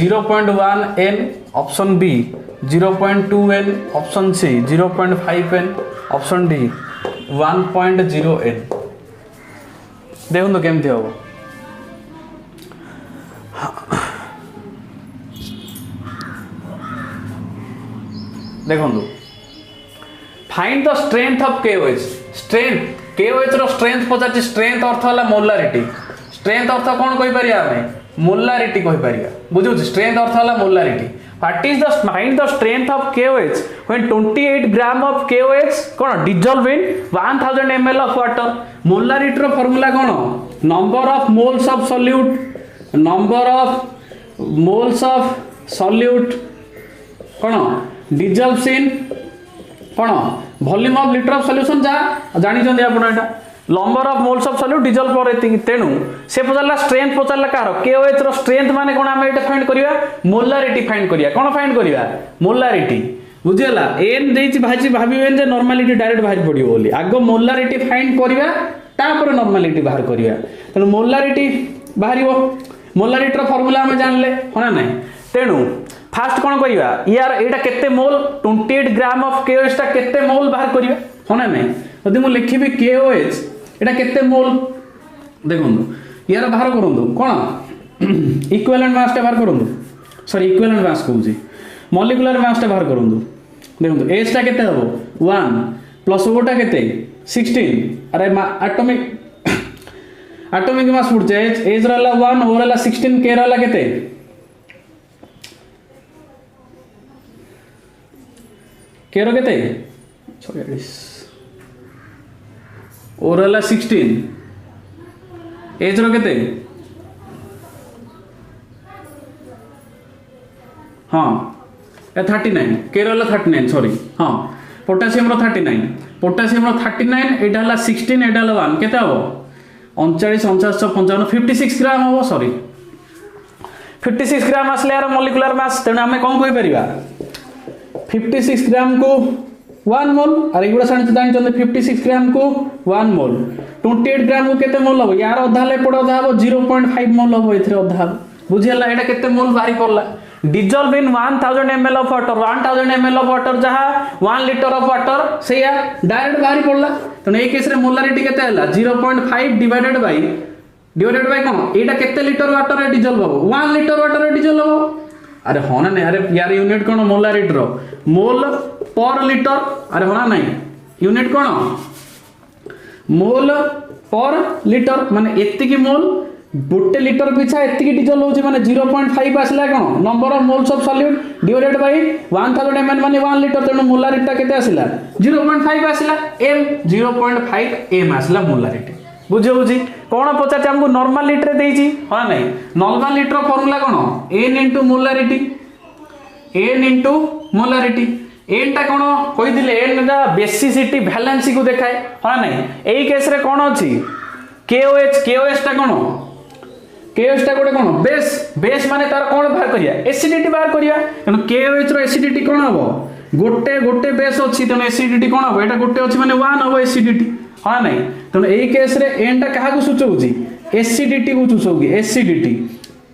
0.1 n, option B 0.2 n, option C 0.5 n, option D 1.0 n. देखो तो केमती हम देखो find the strength of KOH. Strength KOH रो strength पचार strength अर्थ है molarity. Strength अर्थ कौन कहि परिया हमें मोलारिटी कहि परिया बुझु. स्ट्रेंथ अर्थ है molarity. What is the find the strength of KOH when 28 ग्राम ऑफ KOH कौन dissolve in 1000 ml of water. Molarity रो फार्मूला कौन number of moles of solute. Number of moles of solute कौन डिजॉल्व्स इन कौन volume of litre of solution जा जानी छथि आपण एटा number of moles of solute dissolve पर एति. तेनु से पचारला स्ट्रेंथ पचारला कार KOH रो स्ट्रेंथ माने कोन हम एटा फाइंड करिया मोलारिटी फाइंड करिया. कोन फाइंड करिया मोलारिटी बुझियला. एन देछि भाजी भाबिबेन जे नॉर्मलिटी डायरेक्ट बाहर पडियो बोली. आगो मोलारिटी फाइंड करिया तापर नॉर्मलिटी बाहर करिया. तेनु मोलारिटी बाहरिबो. मोलारिटी रो फार्मूला हम जानले होना नै. तेनु फास्ट कौन करिया यार एटा केते मोल 28 ग्राम ऑफ KOH ता केते मोल बाहर करिया होना नै. यदि मु लिखिबी KOH एटा केते मोल देखंदु यार बाहर करंदु कोन इक्विवेलेंट मास ता बाहर करंदु. सॉरी इक्विवेलेंट मास कहूची मॉलिक्यूलर मास ता बाहर करंदु. देखंदु H ता केते हबो 1 प्लस O ता केते 16. अरे एटॉमिक मास पुडचे H रहला 1 O रहला 16 K रहला केते केरो केते 46 ओरला 16 एज रो केते हाँ 39 केरो 39 सॉरी हाँ पोटेशियम रो 39 पोटेशियम रो 39 एटा हला 16 एटा हला 1 केते हबो 39 49 55 56 ग्राम हबो सॉरी 56 ग्राम आसले यार मॉलिक्यूलर मास. तेणु आमे कोन कहि परिबा 56 ग्राम को 1 मोल और एगुड़ा जान 56 ग्राम को 1 मोल. 28 ग्राम को केते मोल हबो यार अधा ले पड़ अधा हबो 0.5 मोल हबो. एथरे अधा बुझियला एटा केते मोल बाहरी पड़ला. Dissolve in 1000 ml of water. 1000 ml of water जहा 1 लीटर ऑफ वाटर से या डायरेक्ट बाहरी पड़ला. तो ए केस रे मोलारिटी केते हला 0.5 डिवाइडेड बाय कोन एटा केते लीटर वाटर रे डिजॉल्व हबो 1 लीटर वाटर रे डिजॉल्व हबो. अरे होना नहीं. अरे यार यूनिट कौन मोलारिटी रो मोल पर लीटर. अरे होना नहीं यूनिट कौन मोल पर लीटर माने एतिकी मोल गोटे लीटर पिछा एतिकी डिजॉल्व होची माने 0.5 आसला कौन number of moles of solute divided by 1000 ml माने 1 लीटर. तेणु मोलारिटी केते आसिला 0.5 आसिला m 0.5 m आसिला मोलारिटी. बुझे बुझी कौन पचार हमको नॉर्मल लीटर देइछि हाँ नहीं. नॉर्मल लीटर फॉर्मूला कौन n into molarity. n into molarity n टा कौन कहि दिले n दा बेसिसिटी वैलेंसी को देखाए हाँ नहीं. एई केस रे कौन अछि KOH टा कौन KOH टा गोटे कौन बेस माने तार कौन बाहर करिया एसिडिटी बाहर करिया. तेणु KOH रो एसिडिटी कौन हबो गोटे बेस अछि. तेणु एसिडिटी कौन हबो एटा गोटे अछि माने 1 हबो एसिडिटी हाँ नहीं. तेणु एई केस रे n टा कहा को सूचौछि एसिडिटी को सूचौगी एसिडिटी.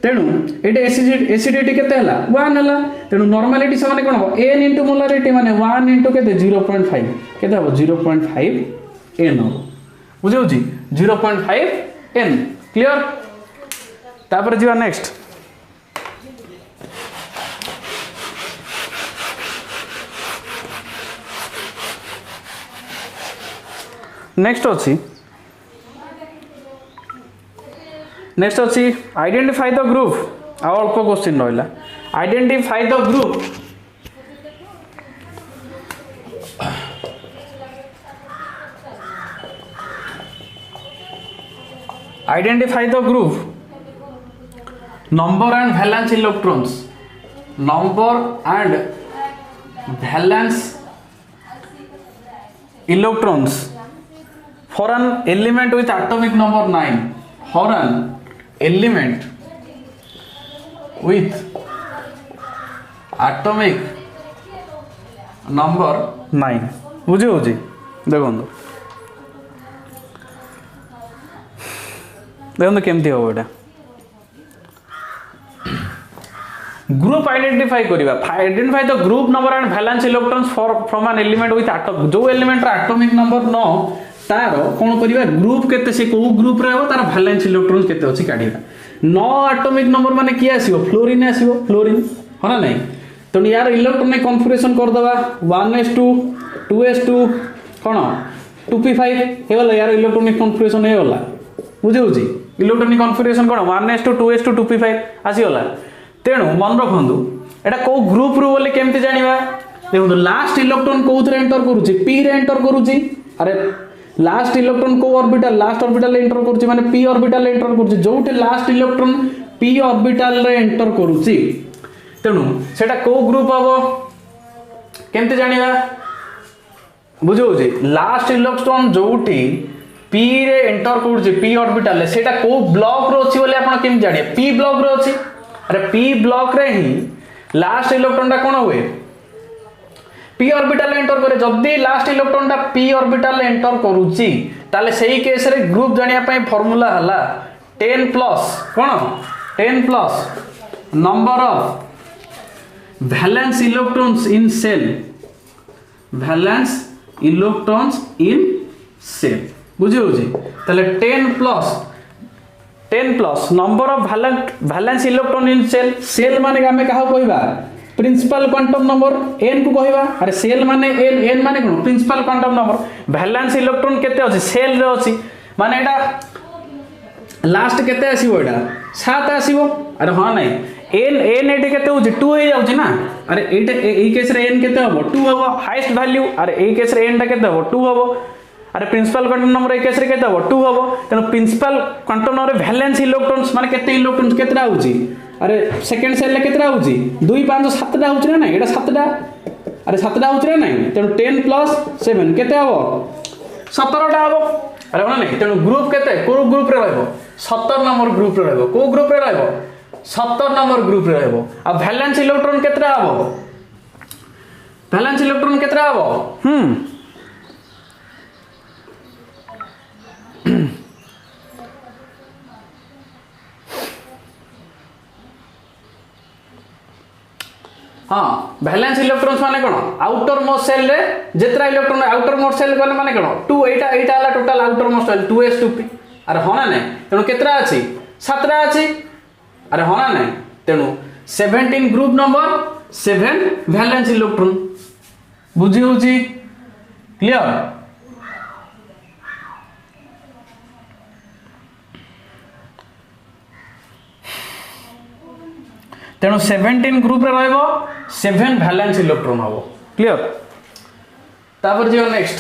तेणु एटा एसिडिटी केते हला 1 हला. तेणु नॉर्मलिटी समान कोन हो n इंटू मोलारिटी माने 1 इंटू केते 0.5 केते हो 0.5 n हो बुझौछि 0.5 n. क्लियर. तापर जीवा नेक्स्ट नेक्स्ट अच्छी आइडेंटिफाई द ग्रुप अल्प क्वेश्चन रहा identify the group identify the group number and valence electrons number and valence electrons for an element with atomic number 9 for an element with atomic number 9 बुझे हो जी देखो देखो केमती हम यहाँ ग्रुप आइडेंटिफाई करवा identify the group number and valence electrons for from an element with atom जो element रा एटॉमिक नंबर 9 तार कोन करबा ग्रुप केते से को ग्रुप रे हो तार वैलेंस इलेक्ट्रॉन केते अछि काढिबा 9 एटॉमिक नंबर माने की आसीबो फ्लोरीन आसीबो फ्लोरीन होना नहीं तो यार इलेक्ट्रॉनिक कॉन्फ़िगरेशन कर दबा 1s2 2s2 कोन 2p5 हे वाला यार इलेक्ट्रॉनिक कॉन्फ़िगरेशन हे वाला बुझे होजी इलेक्ट्रॉनिक कॉन्फ़िगरेशन कोन 1s2 2s2 2p5 आसी वाला तेणु मन रखु एटा को ग्रुप रू बोले केमती जानिबा देखो लास्ट इलेक्ट्रॉन कोथरे एंटर करूची p रे एंटर करूची अरे लास्ट इलेक्ट्रॉन को ऑर्बिटल लास्ट ऑर्बिटल एंटर करूची माने p ऑर्बिटल एंटर करूची Jote last electron p orbital रे एंटर करूची तेणु सेटा को ग्रुप हबो केमती जानिबा बुझो जे लास्ट इलेक्ट्रॉन जोटी p रे एंटर करूची p ऑर्बिटल ले सेटा को ब्लॉक रो अछि बोले आपण केम जानिए p ब्लॉक रो अछि अरे p ब्लॉक रे ही लास्ट इलेक्ट्रॉन टा कोन होए p ऑर्बिटल एंटर करे जदी लास्ट इलेक्ट्रॉन टा p ऑर्बिटल एंटर करूची ताले सेही केस रे ग्रुप जानिया पई फार्मूला हला 10 प्लस कोन 10 plus number of valence electrons in shell valence electrons in shell बुझे हो जी ताले 10 plus number of valence electron in shell shell माने हमें कहा कहबा प्रिंसिपल क्वांटम नंबर n को कहबा अरे सेल माने n माने कोन principal quantum number valence electron केते अछि सेल रे अछि माने एटा लास्ट केते आसीबो एटा 7 आसीबो अरे हां नै n एटे केते होछि 2 हे जाउछि ना अरे एटा एई केस रे n केते हबो 2 हबो हाईएस्ट वैल्यू अरे एई केस रे n टा केते हबो 2 हबो अरे प्रिंसिपल क्वांटम नंबर ए केस रे केते हबो 2 हबो तेनो principal quantum number valence electrons माने केते इलेक्ट्रॉन्स केतेटा होछि अरे सेकंड सेल ले केतेटा होछि 2 5 7 टा होछि ना एटा 7 टा अरे 7 टा होछि ना तेनो 10 प्लस 7 केते हबो 17 टा हबो अरे होना नहीं तेनो ग्रुप केते को ग्रुप रे रहबो 17 नंबर ग्रुप रे रहबो को ग्रुप रे रहबो 17 नंबर ग्रुप रे रहबो आ वैलेंस इलेक्ट्रॉन केतेटा हबो वैलेंस इलेक्ट्रॉन केतेटा हबो हाँ वैलेंस इलेक्ट्रॉन्स माने कोन आउटर मोस्ट सेल रे जेतरा इलेक्ट्रॉन आउटर मोस्ट सेल गले माने कोन 2 एटा हला total outer most shell 2s2p अरे होना नै तेनु केतरा अछि 7 टा अछि अरे होना नै तेनु 17 ग्रुप नंबर 7 वैलेंस इलेक्ट्रॉन बुझी होची क्लियर तेणु 17 ग्रुप रे रहबो 7 वैलेंस इलेक्ट्रॉन हबो क्लियर तापर जे नेक्स्ट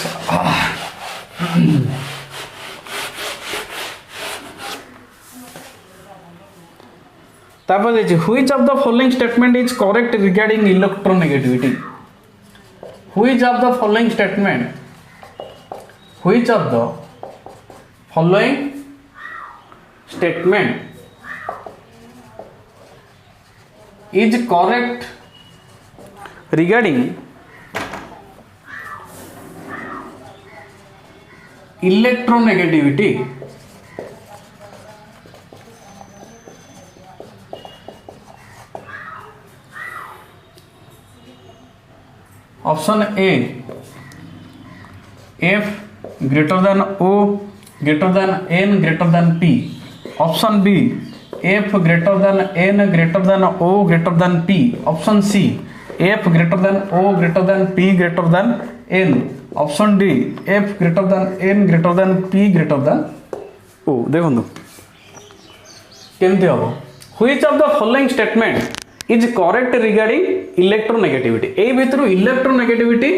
तापर जे which of the following statement is correct regarding electronegativity which of the following statement is correct regarding electronegativity option A F greater than O greater than N greater than P option B F greater than N greater than O greater than P option C F greater than O greater than P greater than N option D F greater than N greater than P greater than O देखो केमती हम which of the following statement is correct regarding electronegativity ए भितर electronegativity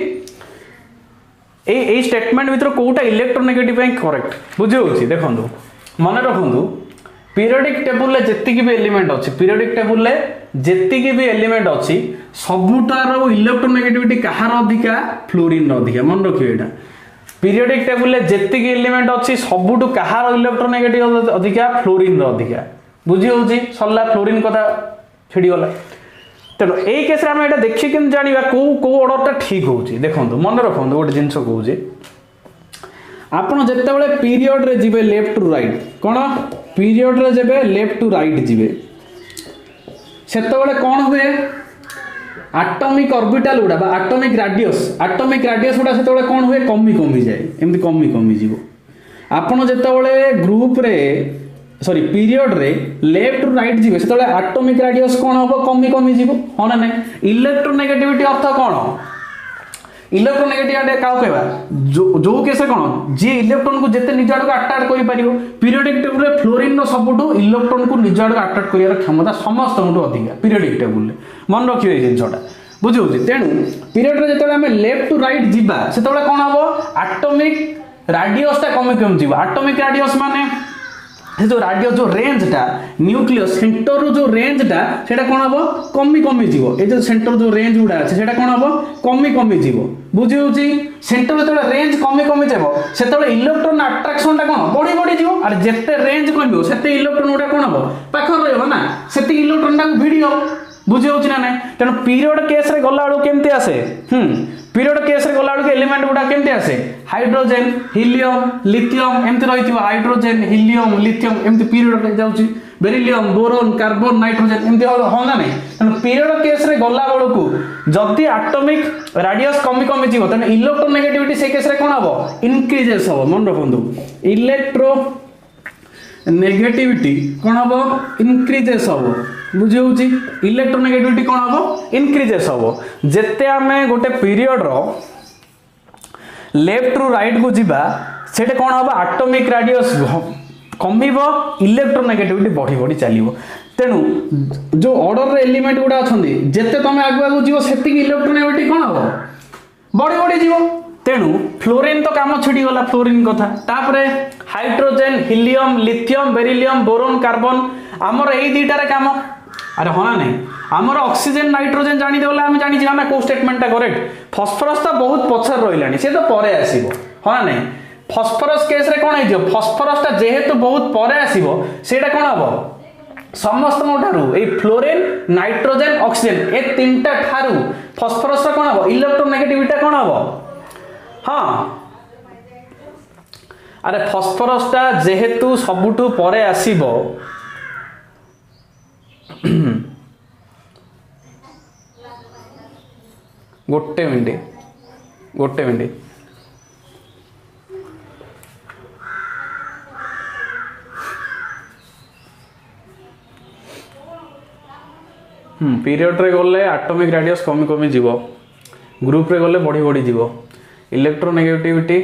ए statement भितर Kota electronegative correct बुझे देखो मन रखु पीरियोडिक टेबुल रे जेतिकी भी एलिमेंट अच्छी पीरियोडिक टेबुल रे जेतिकी भी एलिमेंट अच्छी सबुटार इलेक्ट्रोनेगेटिविटी कहार अधिका फ्लोरीन अधिका मन रखिए एटा पीरियोडिक टेबुल रे जेतिकी एलिमेंट अच्छी सबुटु कहार इलेक्ट्रोनेगेटिव अधिका फ्लोरीन अधिका बुझी होउची सरला फ्लोरीन कथा छिड़ी गला तेणु यही केस आम यहाँ देखिए कि जाना कौ ऑर्डरटा ठीक होची देखो मन रखु गोटे जिनस कहे आपड़ जिते पीरियड रे जिबे लेफ्ट टू राइट कौन पीरियड रे जब लेफ्ट टू राइट जिबे सेतबेले कौन हुए आटमिक ऑर्बिटल गुड़ा आटमिक राडियस गुड़ा से कौन हुए कमी कमी जाए एमती कमी कमी जीवो आपड़ जिते ग्रुप रे सॉरी पीरियड रे लेफ्ट टू राइट जीवे से आटमिक राडियस कौन हम कमी कमी जीवो हाँ ना नहीं इलेक्ट्रोनेगेटिविटी अर्थ कौन इलेक्ट्रोनेगेटिविटी क्या कहवा जो केस कौन जी इलेक्ट्रॉन को जिते निज आड़ अट्राक्ट कर पारिबो पीरियोडिक टेबुल रे फ्लोरीन सबुठू इलेक्ट्रॉन को निज आड़ अट्राक्ट कर क्षमता समस्त अधिका पीरियोडिक टेबुल मन रखिए ये जिनटा बुझे तेणु पीरियड रे जिते आम लेफ्ट टू राइट जीवा से कौन हम आटमिक राडियसटा कमी कमी जीव आटमिक राडियस माने जो राडियस जो रेंजटा न्यूक्लियस सेंटर रो जो रेंजटा सेटा कोन हबो कमी कमी जीवो ए जो सेंटर जो रेंज गुडा আছে सेटा कोन हबो कमी कमी जीवो बुझी होची सेंटर जेतले रेंज कमी कमी जेबो सेतले इलेक्ट्रॉन अट्रैक्शनटा कोन बड़ी बड़ी जीवो अरे जेते रेंज कमिबो सेते इलेक्ट्रॉन गुडा कोन हबो पाखर रहबो ना सेते इलेक्ट्रॉन टा भिडी हो बुझी होची ना नै तेन पीरियड केस रे गला आडो केमते आसे पीरियड केस रे गला आडो एलिमेंट गुडा केमते आसे हाइड्रोजन हीलियम लिथियम एमते रहिथिबो हाइड्रोजन हीलियम लिथियम एमते पीरियड रे जाउची बेरिलियम बोरोन कार्बन नाइट्रोजन एमते हो ना नै तन पीरियड केस रे गला बळकू जदी एटॉमिक रेडियस कमी कमी जीवो तन इलेक्ट्रोनेगेटिविटी से केस रे कोन हबो इंक्रीजेस हबो मन रखंदु इलेक्ट्रो नेगेटिविटी कोन हबो इंक्रीजेस हबो बुझे होची इलेक्ट्रोनेगेटिविटी कोन हबो इंक्रीजेस हबो जेते आमे गोटे पीरियड रो लेफ्ट टू राइट को जीवा सेटे कोन हबो एटॉमिक रेडियस कमिबो इलेक्ट्रोनेगेटिविटी बढ़ी बढ़ी चलिबो तेनु जो ऑर्डर रे एलिमेंट गुडा अछंदी जेते तमे आगु आगु जीवो सेति इलेक्ट्रोनेगेटिविटी कोन हबो बढ़ी बढ़ी जीवो तेणु फ्लोरीन तो काम छिड़ी गला फ्लोरीन कथा तापरे hydrogen helium lithium beryllium boron carbon हमर एई दीटारे काम अरे हाँ नहीं आमर ऑक्सीजन नाइट्रोजन जानी देला हम जानि जे को स्टेटमेंटटा करेक्ट फॉस्फरस तो बहुत पछर रहिलानी से तो परे आसीबो हाँ नहीं फॉस्फरस केस रे कोन हे जो फॉस्फरस ता जेहेतु बहुत परे आसीबो सेटा कोन हबो समस्त ठारू ए फ्लोरीन नाइट्रोजन ऑक्सीजन ए तीनटा ठारू फॉस्फरस रा कोन हबो इलेक्ट्रोनेगेटिविटी कोन हबो हाँ अरे फॉस्फरस ता जेहेतु सबुठू परे आसीबो गोटे मिनिट पीरियड रे गले एटॉमिक रेडियस कमी कमी जीवो ग्रुप रे गले बढ़ी बढ़ी जीवो इलेक्ट्रोनेगेटिविटी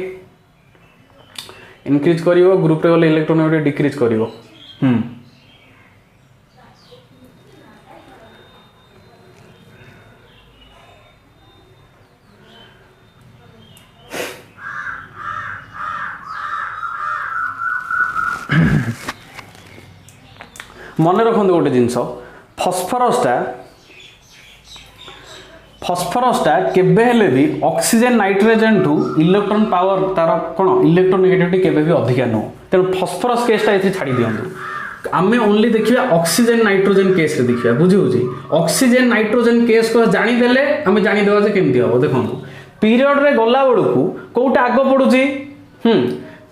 इंक्रीज करिवो ग्रुप रे गले इलेक्ट्रोनेगेटिविटी डिक्रीज करिवो मन रखु गोटे जिनस फॉस्फरसटा केबे हेले भी ऑक्सीजन नाइट्रोजन ठू इलेक्ट्रॉन पावर तार कौन इलेक्ट्रोनेगेटिविटी केबे भी अधिका नो तेणु फॉस्फरस केसटा ये छाड़ी दिंतु आमे ओनली देखिए ऑक्सीजन नाइट्रोजन केस रे देखिए बुझी होची ऑक्सीजन नाइट्रोजन केस को जानीदेले आमे जानीदेवा जे केमती हो देखो पीरियड रे गला बड़कू कोटा आग पड़ुची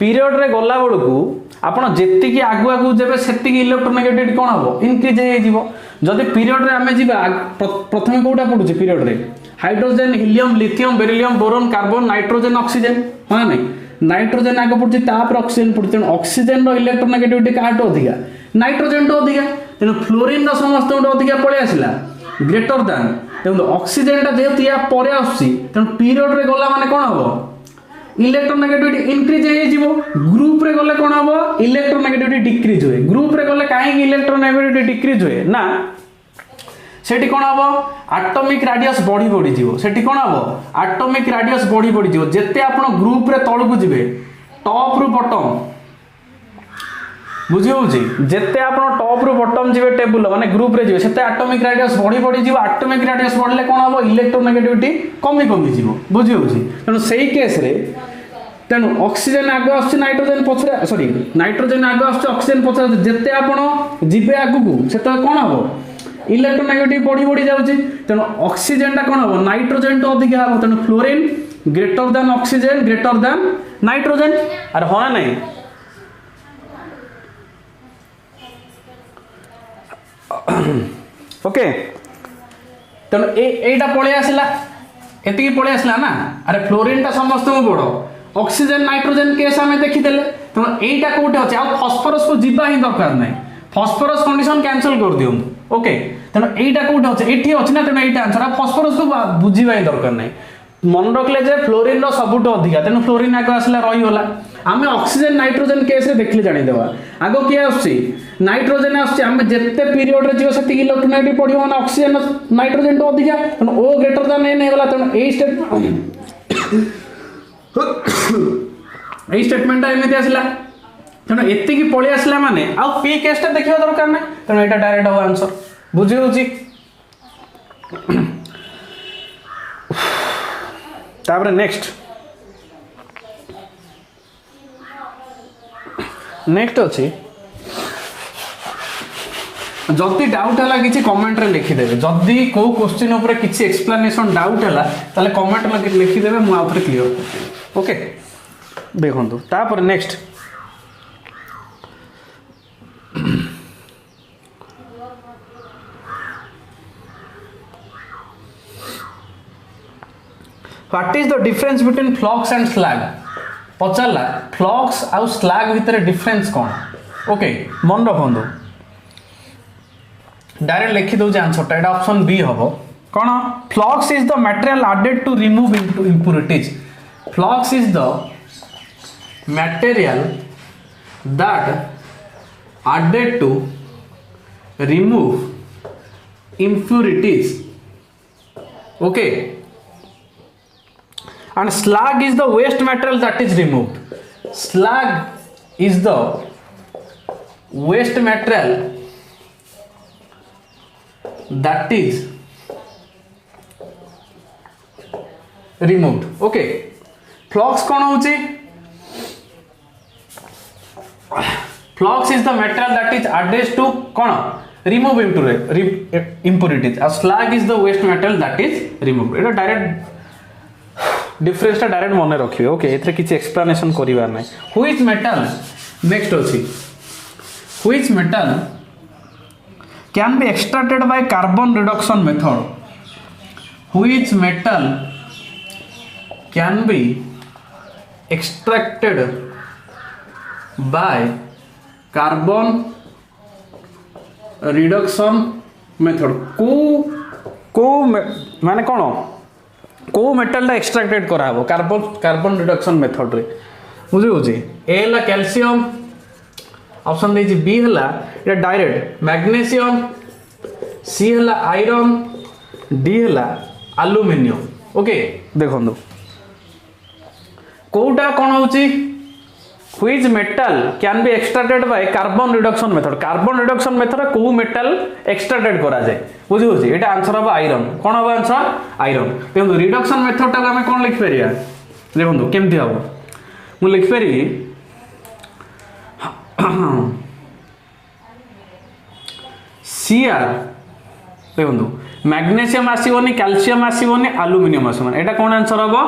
पीरियड रे गला बड़कू आपण जेतिकी आगु आगु जेबे सेतिकी इलेक्ट्रोनेगेटिविटी कोन हबो इंक्रीज हे जीवो जदि पीरियड रे आमे जीवा प्रथमे कोटा पडुची पीरियड रे hydrogen helium lithium beryllium boron carbon nitrogen oxygen हां नहीं नाइट्रोजन आगे पडुची तापर ऑक्सीजन पडुची ऑक्सीजन रो इलेक्ट्रोनेगेटिविटी काटो अधिका नाइट्रोजन तो अधिका तेनु फ्लोरीन रो समस्त अधिका पळे आसिला ग्रेटर दैन तेनु ऑक्सीजन ता जेतु या परे आसी तेनु पीरियड रे गला माने कोन हबो इलेक्ट्रोनेगेटिविटी इंक्रीज हो जिवो ग्रुप रे गले कोन हबो इलेक्ट्रोनेगेटिविटी डिक्रीज होए ग्रुप रे गले काहे इलेक्ट्रोनेगेटिविटी डिक्रीज होए ना सेठी कोन हबो एटॉमिक रेडियस बढ़ी बढ़ी जीवो सेठी कोन हबो एटॉमिक रेडियस बढ़ी बढ़ी जीवो जेते आपण ग्रुप रे तळ को जिवे टॉप रु बॉटम बुझी होउची जेते आपण टॉप रु बॉटम जिवे टेबल माने ग्रुप रे जिवे सेते एटॉमिक रेडियस बढ़ी बढ़ी जीवो एटॉमिक रेडियस बढ़ले कोन हबो इलेक्ट्रोनेगेटिविटी कमी कमी जीवो बुझी होउची तनो सेही केस रे तेणु ऑक्सीजन आगे आस नाइट्रोजन पछरे सॉरी नाइट्रोजन आगे आस ऑक्सीजन पछरे जेते आपण जिवे आगु को सेते कोन हबो इलेक्ट्रोनेगेटिव बढ़ी बढ़ी जाउची तेणु ऑक्सीजन टा कोन हबो नाइट्रोजन तो अधिक हबो तेणु fluorine greater than oxygen greater than nitrogen अरे होना नहीं ओके तेणु एटा पळे आसला एतिकी पळे आसला ना अरे फ्लोरीन टा समस्त बड़ ऑक्सीजन नाइट्रोजन केस आमे देखि देले तेणु एटा कोठे अछि आ फास्फोरस को जीवा ही दरकार नाही फास्फोरस कंडीशन कैंसिल कर दियो ओके तेणु एटा कोठे अछि एठी अछि ना तेणु एटा आंसर फास्फोरस को बुझीबा ही दरकार नाही मन रखले जे फ्लोरीन रो सबुठ अधिका तेणु फ्लोरीन आगे आसला रही होला आमे ऑक्सीजन नाइट्रोजन केस रे देखले जानि देबा आगो के आछि नाइट्रोजन आछि आमे जत्ते पीरियड रे जियो सेति इलेक्ट्रोनेगेटिव पडियो माने ऑक्सीजन नाइट्रोजन तो अधिका तेणु ओ ग्रेटर देन एन हेला तेणु ए स्टेटमेंट एमती आसला तेणु एतिकी पळि आसला माने आ पी केस ता देखिबा दरकार नै तेणु एटा डायरेक्ट हो आंसर बुझी होची तापर नेक्स्ट अच्छी जदि डाउट है किसी कमेंट रे लिखिदेवे जदि को क्वेश्चन ऊपर किसी एक्सप्लेनेशन डाउट है ताले कमेंट में लिखिदेवे मु आउथरे क्लियर कर ओके देखंतु तापर next what is the difference between flux and slag पचारला फ्लक्स आउ स्लैग भितर डिफरेंस कौन ओके मन रखु डायरेक्ट लिखि दउछ आंसर एटा ऑप्शन बी हबो कौन flux is the material added to remove impurities flux is the material that added to remove impurities okay and slag is the waste material that is removed slag is the waste material that is removed okay flux कौन होची flux is the material that is added to कौन remove impurities and slag is the waste material that is removed এটা direct difference टा direct मन रखिए okay एथरे किछि explanation करिवार नै which metal next अछि which metal can be extracted by carbon reduction method which metal can be extracted by carbon reduction method को माने कोन को मेटल टा एक्सट्रैक्टेड करा हो कार्बन रिडक्शन मेथड रे बुझी होची ए हला कैल्शियम ऑप्शन देछि बी हला ये डायरेक्ट मैग्नीशियम सी हला आयरन डी हला एल्युमिनियम ओके देखंदो कोटा कोन होची which metal can be extracted by carbon reduction method को मेटल एक्सट्रैक्टेड करा जाय बुझी होची एटा आंसर हो आयरन कोन हो आंसर आयरन देखो रिडक्शन मेथड टा हमें कोन लिख परिया देखो केमथि हो मु लिख परि Cr देखो मैग्नीशियम आसीबोनी कैल्शियम आसीबोनी एल्युमिनियम आसीबोनी एटा कोन आंसर हो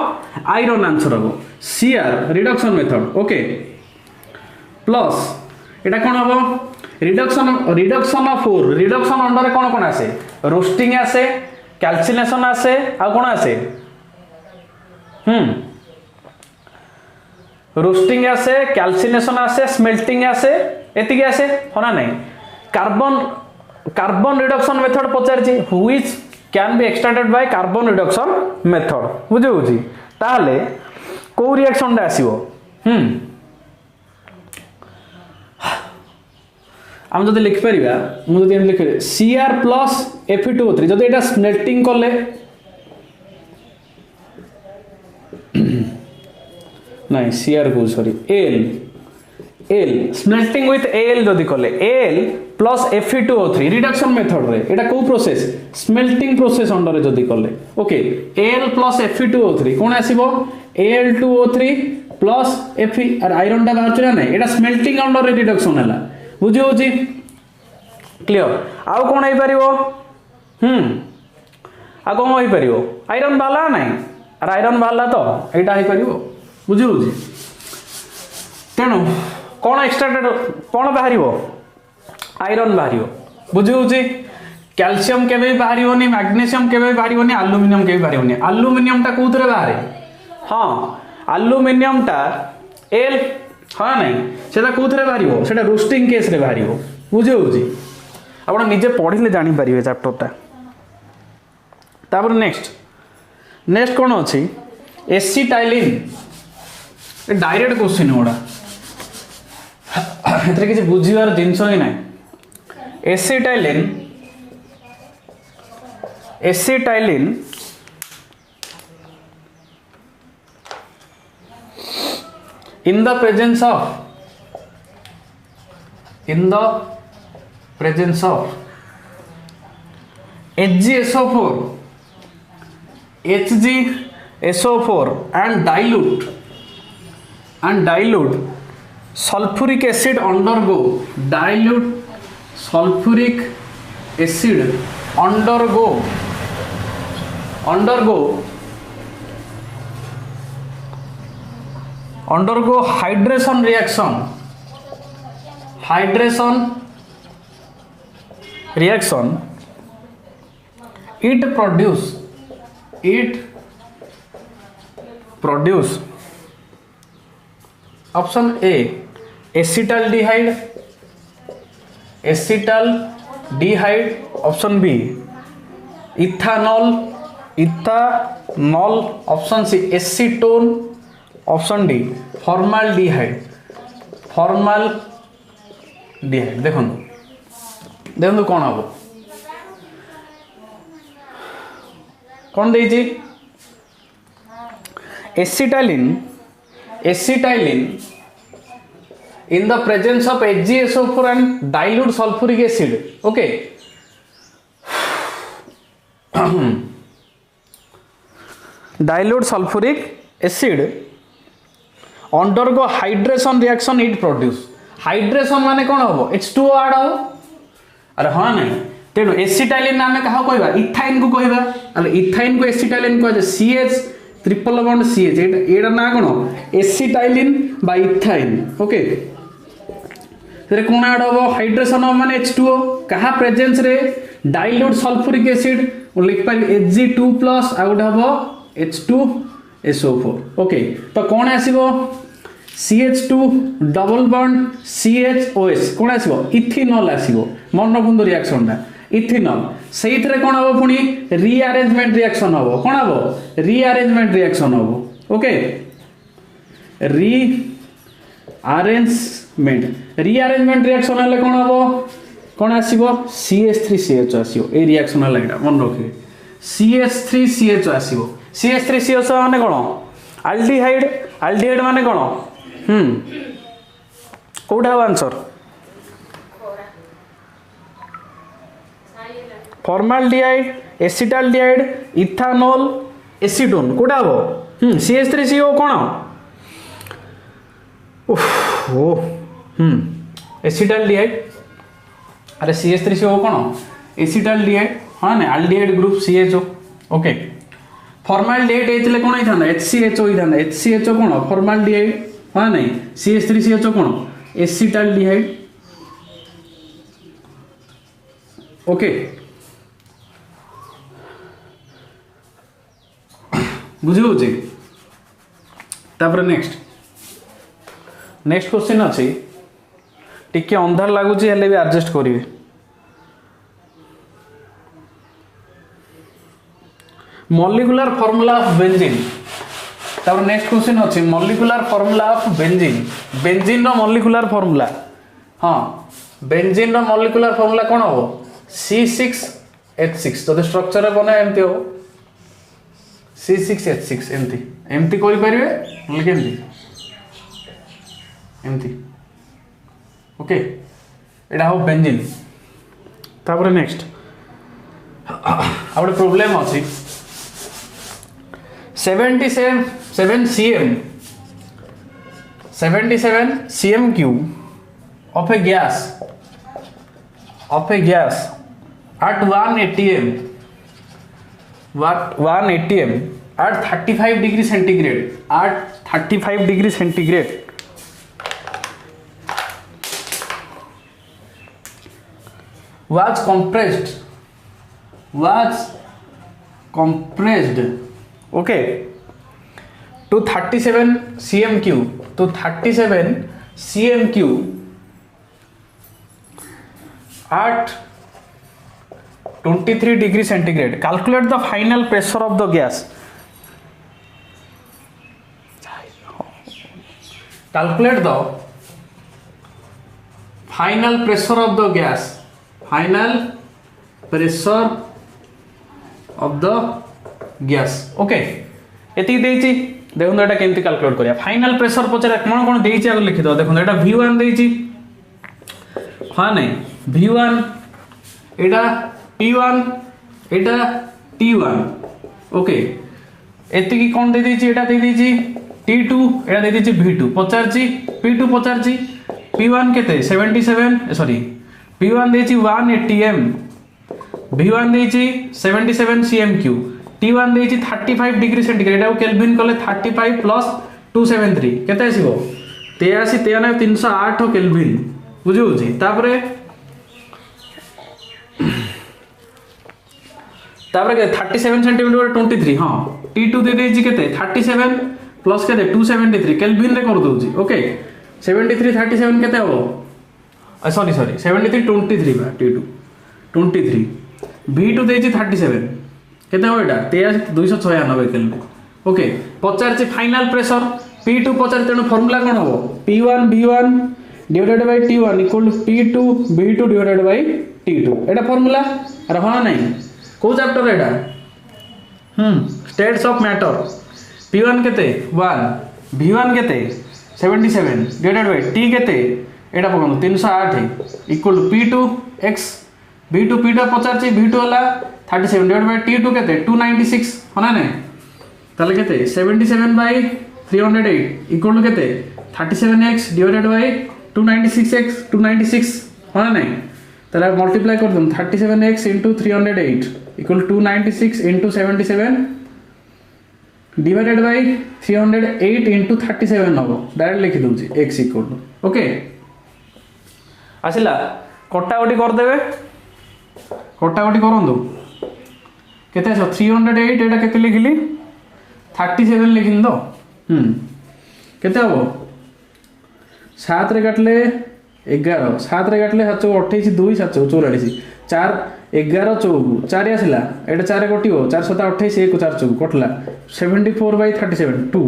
आयरन आंसर हो Cr reduction method okay plus एटा कोन हो reduction of four reduction under कोन कोन आसे रोस्टिंग आसे कैल्सिनेशन आसे आ कोन आसे रोस्टिंग आसे कैल्सिनेशन आसे स्मेल्टिंग आसे एतिके आसे होना नहीं कार्बन रिडक्शन मेथड पचारछि which can be extracted by carbon reduction method बुझे होछि ताले को रिएक्शन आसीबो आम जब लिखिपर मुझे लिख Cr प्लस Fe2O3 जब यहाँ स्मेल्टिंग कले नहीं Cr को sorry Al smelting with Al जदि कले Al plus Fe2O3 reduction method रे एटा को प्रोसेस स्मेल्टिंग प्रोसेस अंडर जदि कले ओके Al प्लस Fe2O3 कोन आसीबो Al2O3 प्लस Fe और आयरन टा बाहर चला नहीं एटा स्मेल्टिंग अंडर रे रिडक्शन हैला बुझी होची क्लियर आउ कोन होई परिबो आ कोन होई परिबो आयरन बाला नहीं और आयरन बाला तो एटा होई परिबो बुझी होची तेनु कोन एक्सट्रैक्टेड कोन बाहरिबो आयरन बाहरिबो बुझी होची कैल्शियम केबे बाहरिबोनी मैग्नीशियम केबे बाहरिबोनी एल्युमिनियम केबे बाहरिबोनी एल्युमिनियम टा कोथरे बाहरे हां एल्युमिनियम टा एल हाँ नहीं सेटा कोथरे बाहरिबो सेटा रोस्टिंग केस रे बाहरिबो बुझे होची आपण निजे पढिले जानि परिबे चैप्टर टा तापर नेक्स्ट कोन अछि एसिटाइलिन ए डायरेक्ट क्वेश्चन ओडा एतरे किछ बुझिवार जिंस ही नै acetylene in the presence of HgSO4 and dilute sulfuric acid undergo hydration reaction it produce option A acetaldehyde option B ethanol option C acetone option D formaldehyde देखो कौन हम कौन देइछि acetylene in the presence of HgSO4 and dilute sulphuric acid okay dilute sulphuric acid undergo hydration reaction it produce hydration माने कोन होबो H2O add हो अरे हां नहीं तेनो एसिटाइलिन नामे कहा कहबा इथाइन को कहबा अरे इथाइन को एसिटाइलिन कहजे CH ट्रिपल बॉन्ड CH एटा ना कोन एसिटाइलिन बाय इथाइन ओके तेरे कोन ऐड होबो हाइड्रेशन माने H2O कहा प्रेजेंस रे डाइल्यूट सल्फ्यूरिक एसिड लिख पाइ Hg2+ आ गोटे होबो H2SO4 ओके तो कोन आसीबो CH2 डबल बॉन्ड CHOS कोन आसीबो इथेनॉल आसीबो मन रखुंदो रिएक्शन ता इथेनॉल सेइथरे कोन हबो पुनी रीअरेंजमेंट रिएक्शन हबो कोन हबो रीअरेंजमेंट रिएक्शन हबो ओके रीअरेंजमेंट रिएक्शन हले कोन हबो कोन आसीबो CH3CH आसीबो ए रिएक्शन हला एटा मन रखिबे CH3CH आसीबो CH3CH माने कोन अल्डिहाइड माने कोन कोटा answer formaldehyde acetaldehyde ethanol acetone कोटा हो CH3CO कोन एसिटाल्डिहाइड अरे CH3CO कोन एसिटाल्डिहाइड हां ना aldehyde group CHO okay formaldehyde एतले कोन होइथाना HCHO होइथाना HCHO कोन फॉर्माल्डिहाइड हां नहीं CH3CHO कोन एसिटाल्डिहाइड ओके बुझियो जे तापर नेक्स्ट क्वेश्चन अछि टिके अंधार लागु छी हेले भी एडजस्ट करिवे मॉलिक्यूलर फार्मूला ऑफ बेंजीन तब नेक्स्ट क्वेश्चन अच्छे molecular formula of benzene benzene रो मॉलिक्यूलर फॉर्मूला हाँ बेंजीन रो मॉलिक्यूलर फॉर्मूला कौन हो C6H6 तो स्ट्रक्चर बना एमती हो C6H6 एमती एमती कोई परिवे लेकिन एमती ओके एटा हो बेंजीन तापर नेक्स्ट आउट प्रॉब्लम अछि 77 cm cube of a gas at 1 atm at 35 degree centigrade was compressed okay to 37 cm cube at 23 degree centigrade calculate the final pressure of the gas calculate the final pressure of the gas okay एति देछि देखो एटा केमति calculate करिया final pressure पचरा कोन कोन देछि आगे लिखि दो देखो एटा V1 देछि हां नै V1 एटा P1 एटा T1 ओके एति की कोन दे देछि एटा दे देछि T2 एटा दे देछि V2 पचारछि P2 पचारछि P1 केते 77 सॉरी P1 देछि 1 atm V1 देछि 77 cm cube T1 देछि 35 डिग्री सेंटीग्रेड एटा केल्विन कले 35 प्लस 273 केते आसीबो 83 308 केल्विन बुझियो छी तापरे के 37 सेंटीमीटर 23 हां T2 दे देछि केते 37 प्लस केते 273 केल्विन रे कर दोछि ओके 73 37 केते हो सॉरी 73 23 बा T2 23 V2 देछि 37 केते हो एटा 296 केल्विन ओके पचारछि फाइनल प्रेशर P2 पचार तेनु फार्मूला कोन हो P1 V1 divided by T1 equal to P2 V2 divided by T2 एटा फार्मूला रहना नहीं को chapter Etah states of matter P1 केते 1 V1 केते 77 डिवाइडेड बाय T केते एटा पकनो 308 equal to P2 x V2 P2 पचारछि V2 वाला 37 डिवाइडेड बाय T2 केते 296 होना नै ताले केते 77 बाय 308 इक्वल टू केते 37x डिवाइडेड बाय 296x 296 होना नै ताले मल्टीप्लाई कर दम 37x * 308 equal to 296 * 77 divided by 308 * 37 हो डायरेक्ट लिखि दोछि x इक्वल टू ओके आसिला कटाकटी कर देबे कटाकटी करंदु केते आछो 308 एटा केते लिखिली 37 लिखिन दो केते हबो 7 रे काटले 11 7 रे काटले 728 2 744 4 11 24 4 आसिला एटा 4 कटियो 4 7 28 1 4 24 कटला 74/37 2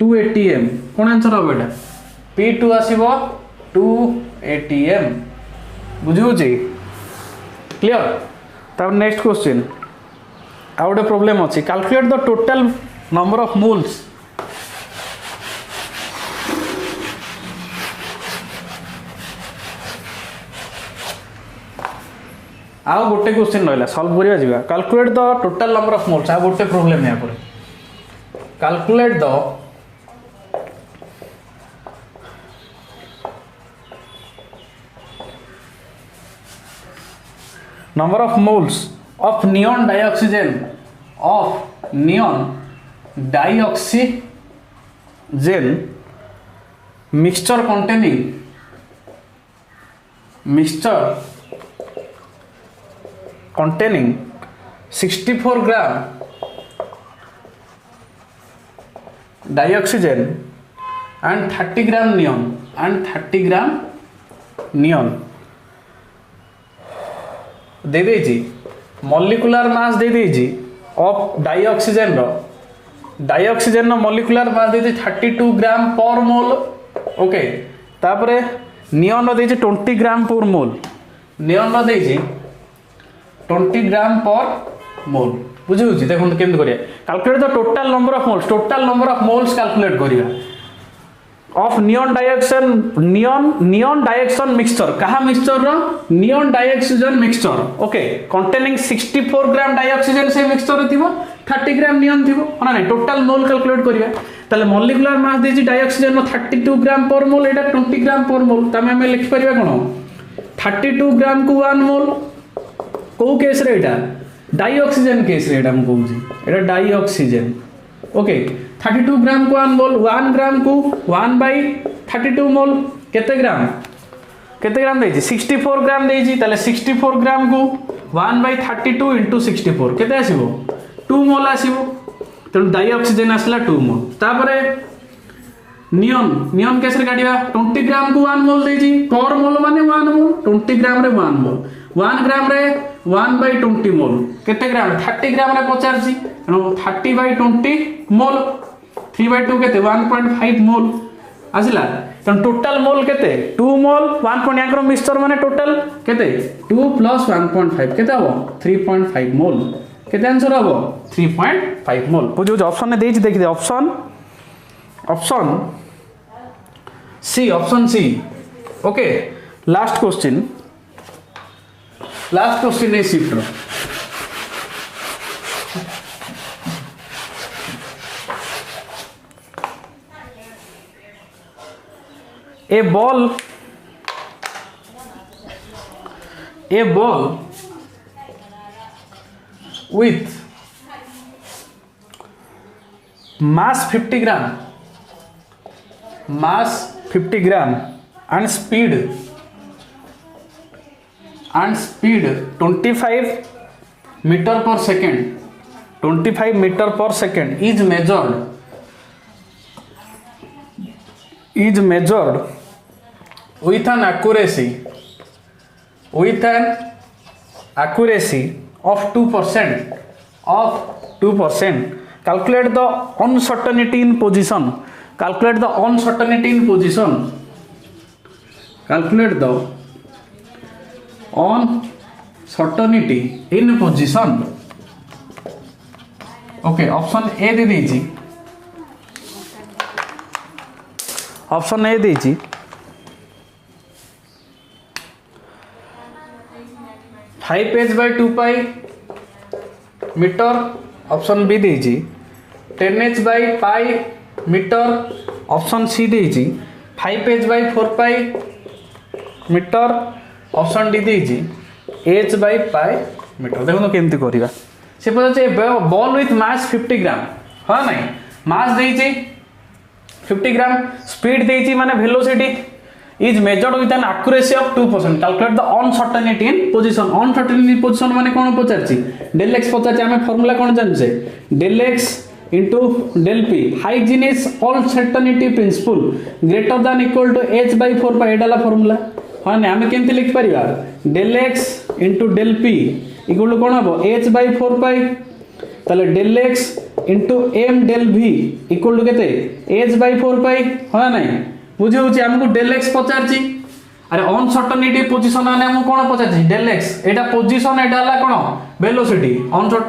2 atm कोन आंसर हबो एटा P2 आसीबो 2 atm बुझियो छी क्लियर तब नेक्स्ट क्वेश्चन आउट प्रॉब्लम अछि calculate the total number of moles आउ गोटे क्वेश्चन रहला सॉल्व करिया जिबा calculate the total number of moles आ गोटे प्रॉब्लम या पर calculate the number of moles of neon dioxygen mixture containing 64 gram dioxygen and 30 gram neon दे देजी मॉलिक्यूलर मास दे देजी ऑफ डाइऑक्सीजन रो डाइऑक्सीजन मॉलिक्यूलर मास देछि 32 ग्राम पर मोल ओके तापरे नियन देछि 20 ग्राम पर मोल नियन देछि 20 ग्राम पर मोल बुझी होछि देखो केमति करिया calculate the total number of moles calculate करिया ऑफ नियन डाइऑक्सिजन मिक्सचर कहा मिक्सचर रो नियन डाइऑक्सिजन मिक्सचर ओके कंटेनिंग 64 ग्राम डाइऑक्सिजन से मिक्सचर रे थिबो 30 ग्राम नियन थिबो ना नहीं टोटल मोल कैलकुलेट करिया ताले मॉलिक्यूलर मास देछि डाइऑक्सिजन 32 ग्राम पर मोल एटा 20 ग्राम पर मोल तमे हम लिख परिबा कोन 32 ग्राम को 1 मोल को केस रे एटा डाइऑक्सिजन केस रे एटा हम कहूची एटा डाइऑक्सिजन ओके 32 ग्राम को 1 मोल 1 ग्राम को 1 बाई 32 मोल केते ग्राम देछि 64 ग्राम देछि ताले 64 ग्राम को 1 बाई 32 इंटू 64 केते आसीबो 2 मोल आसीबो तेणु डाइऑक्सिजन आसला 2 मोल तापरे नियन केस रे काटिबा 20 ग्राम को 1 मोल देछि पर मोल माने 1 मोल 20 ग्राम रे 1 मोल 1 ग्राम रे 1 बाई 20 मोल केते ग्राम 30 ग्राम रे पचारछि तेणु 30 बाई 20 मोल 3 बाई 2 केते 1.5 मोल आसिला तेणु टोटल मोल केते 2 मोल 1 याकर मिक्सचर माने टोटल केते 2 प्लस 1.5 केते हबो 3.5 मोल केते आंसर हबो 3.5 मोल बुझो ऑप्शन ने देछि देखि दे option C okay last question है shift a ball with mass 50 gram and speed 25 meter per second is measured with an accuracy of 2%. Calculate the uncertainty in position. Calculate the uncertainty in position. Okay, option A दे दीजिए option A देछि 5h by 2 pi metre option B देछि 10h by pi metre option C देछि 5h by 4 pi metre option D देछि h by pi metre देखो केमती करिवा से पछे बॉल विथ मास 50 ग्राम हां नहीं मास देछि 50 ग्राम स्पीड देछि माने velocity is measured with an accuracy of 2%. Calculate the uncertainty in position. Uncertainty in position माने कोन पचारछि डेल x पचारछि हमें formula cone जानछे del x into del p. Hygienic uncertainty principle greater than equal to h by 4 pi एडाला formula हां ने हमें केमति लिख परिबा del x into del p equal to कोन हबो h by 4 pi ताले del x into m del v equal to केते h by 4 pi हां नहीं बुझे होची हमको del x पचारछि अरे अनसर्टेनिटी पोजीशन माने हम कोन पचारछि del x एटा पोजीशन एडाला कोन वेलोसिटी अनसर्ट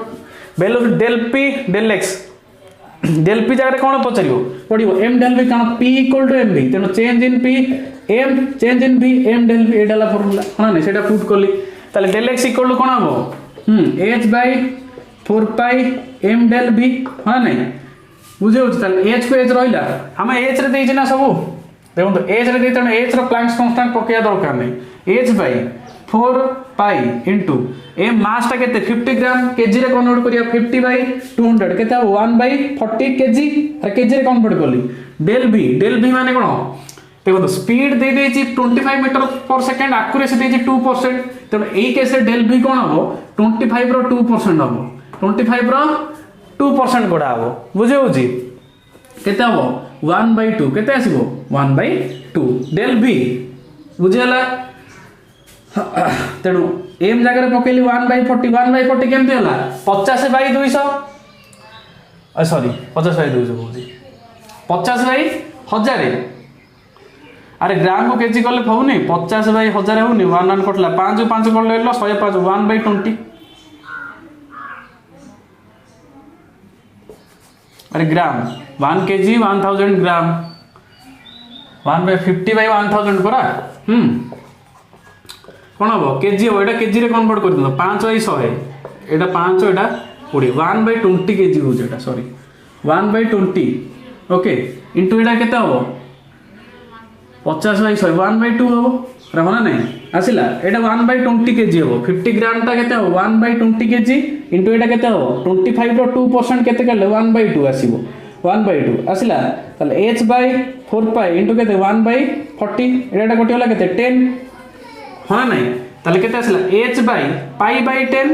velocity del p del x del p जगह कोन पचारियो पडियो m del v कोन p equal to mv तेनो change in p m change in v m del v एडाला फार्मूला हां नहीं सेटा पुट करली ताले del x equal to कोन हबो h by 4 pi m del v हां नहीं बुझे होची ताले h को h रहिला हम h रे देछि ना सब देखो तो h रे देतन h रो प्लैंक्स कांस्टेंट पकेया दरकार नहीं h by 4 pi into m मास ता केते 50 ग्राम केजी रे कन्वर्ट करिया 50 by 200 केते 1 by 40 केजी अरे केजी रे कन्वर्ट करली del v माने कोन देखो तो स्पीड दे देछि 25 मीटर पर सेकंड एक्यूरेसी देछि 2% तो एई केस रे del v कोन हबो 25 रो 2% हबो 25 रो 2% कोडा हबो बुझे होजी केते हबो 1 by 2 केते आसीबो 1 by 2 del v बुझेला तेणु m जगह पकेली 1 by 40 केमती होला 50 by 200 सॉरी 50 बाई 200 कहूँ 50 बाई 1000 अरे ग्राम को केजी कले होनी 50 बाई 1000 होनी 1 1 कटला 5 5 कर ले 105 1 बाई 20 अरे ग्राम 1 केजी 1000 ग्राम 1 बाई 50 बाई 1000 करा कौन हम केजी हम यहाँ केजी कन्वर्ट कर 5 बाई 100 यहाँ 5 यहाँ 20 1 बाई 20 केजी हूँ सॉरी 1 बाई 20 ओके इंटू यहाँ के 50 बाई 100 1 बाई 2 हम रहा ना नहीं आसला यहाँ 1 बाई 20 केजी हम 50 ग्राम टा के 1 बाई 20 केजी इंटू यहाँ के 25 2% के 1 बाई 2 आसो 1 बाई 2 आसला एच बाई 4 पाई इंटू के 1 बाई 40 यहाँ कटिगला के 10 हाँ ना नहीं के आसला एच बाई पाई बाई 10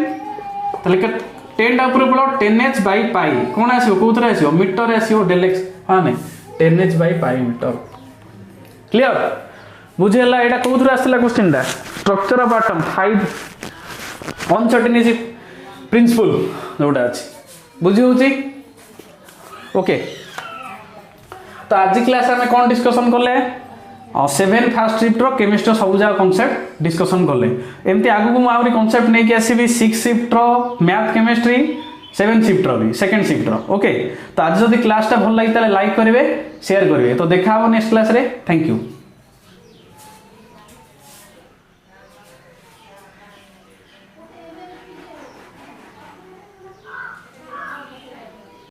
10 टा ऊपर पड़ो 10h बाई पाई कौन आसो कौन आसो मीटर आसो डेल एक्स हाँ नहीं 10h by pi metre clear बुझेगा यहाँ कौन आसला क्वेश्चन टा structure of atom 5 uncertainty principle जोटा अच्छी बुझी होची ओके तो आज क्लास आम कौन डिस्कसन कले 7 फास्ट शिफ्ट केमिस्ट्री सब जगह कॉन्सेप्ट डिस्कसन कले एमती आगु को आहरी कॉन्सेप्ट नहीं कि आसबि 6 शिफ्ट मैथ केमिस्ट्री 7 शिफ्ट भी सेकेंड शिफ्ट ओके तो आज जब क्लासटा भल लगी लाइक करेंगे शेयर करेंगे तो देखा नेक्स्ट क्लास रे थैंक यू।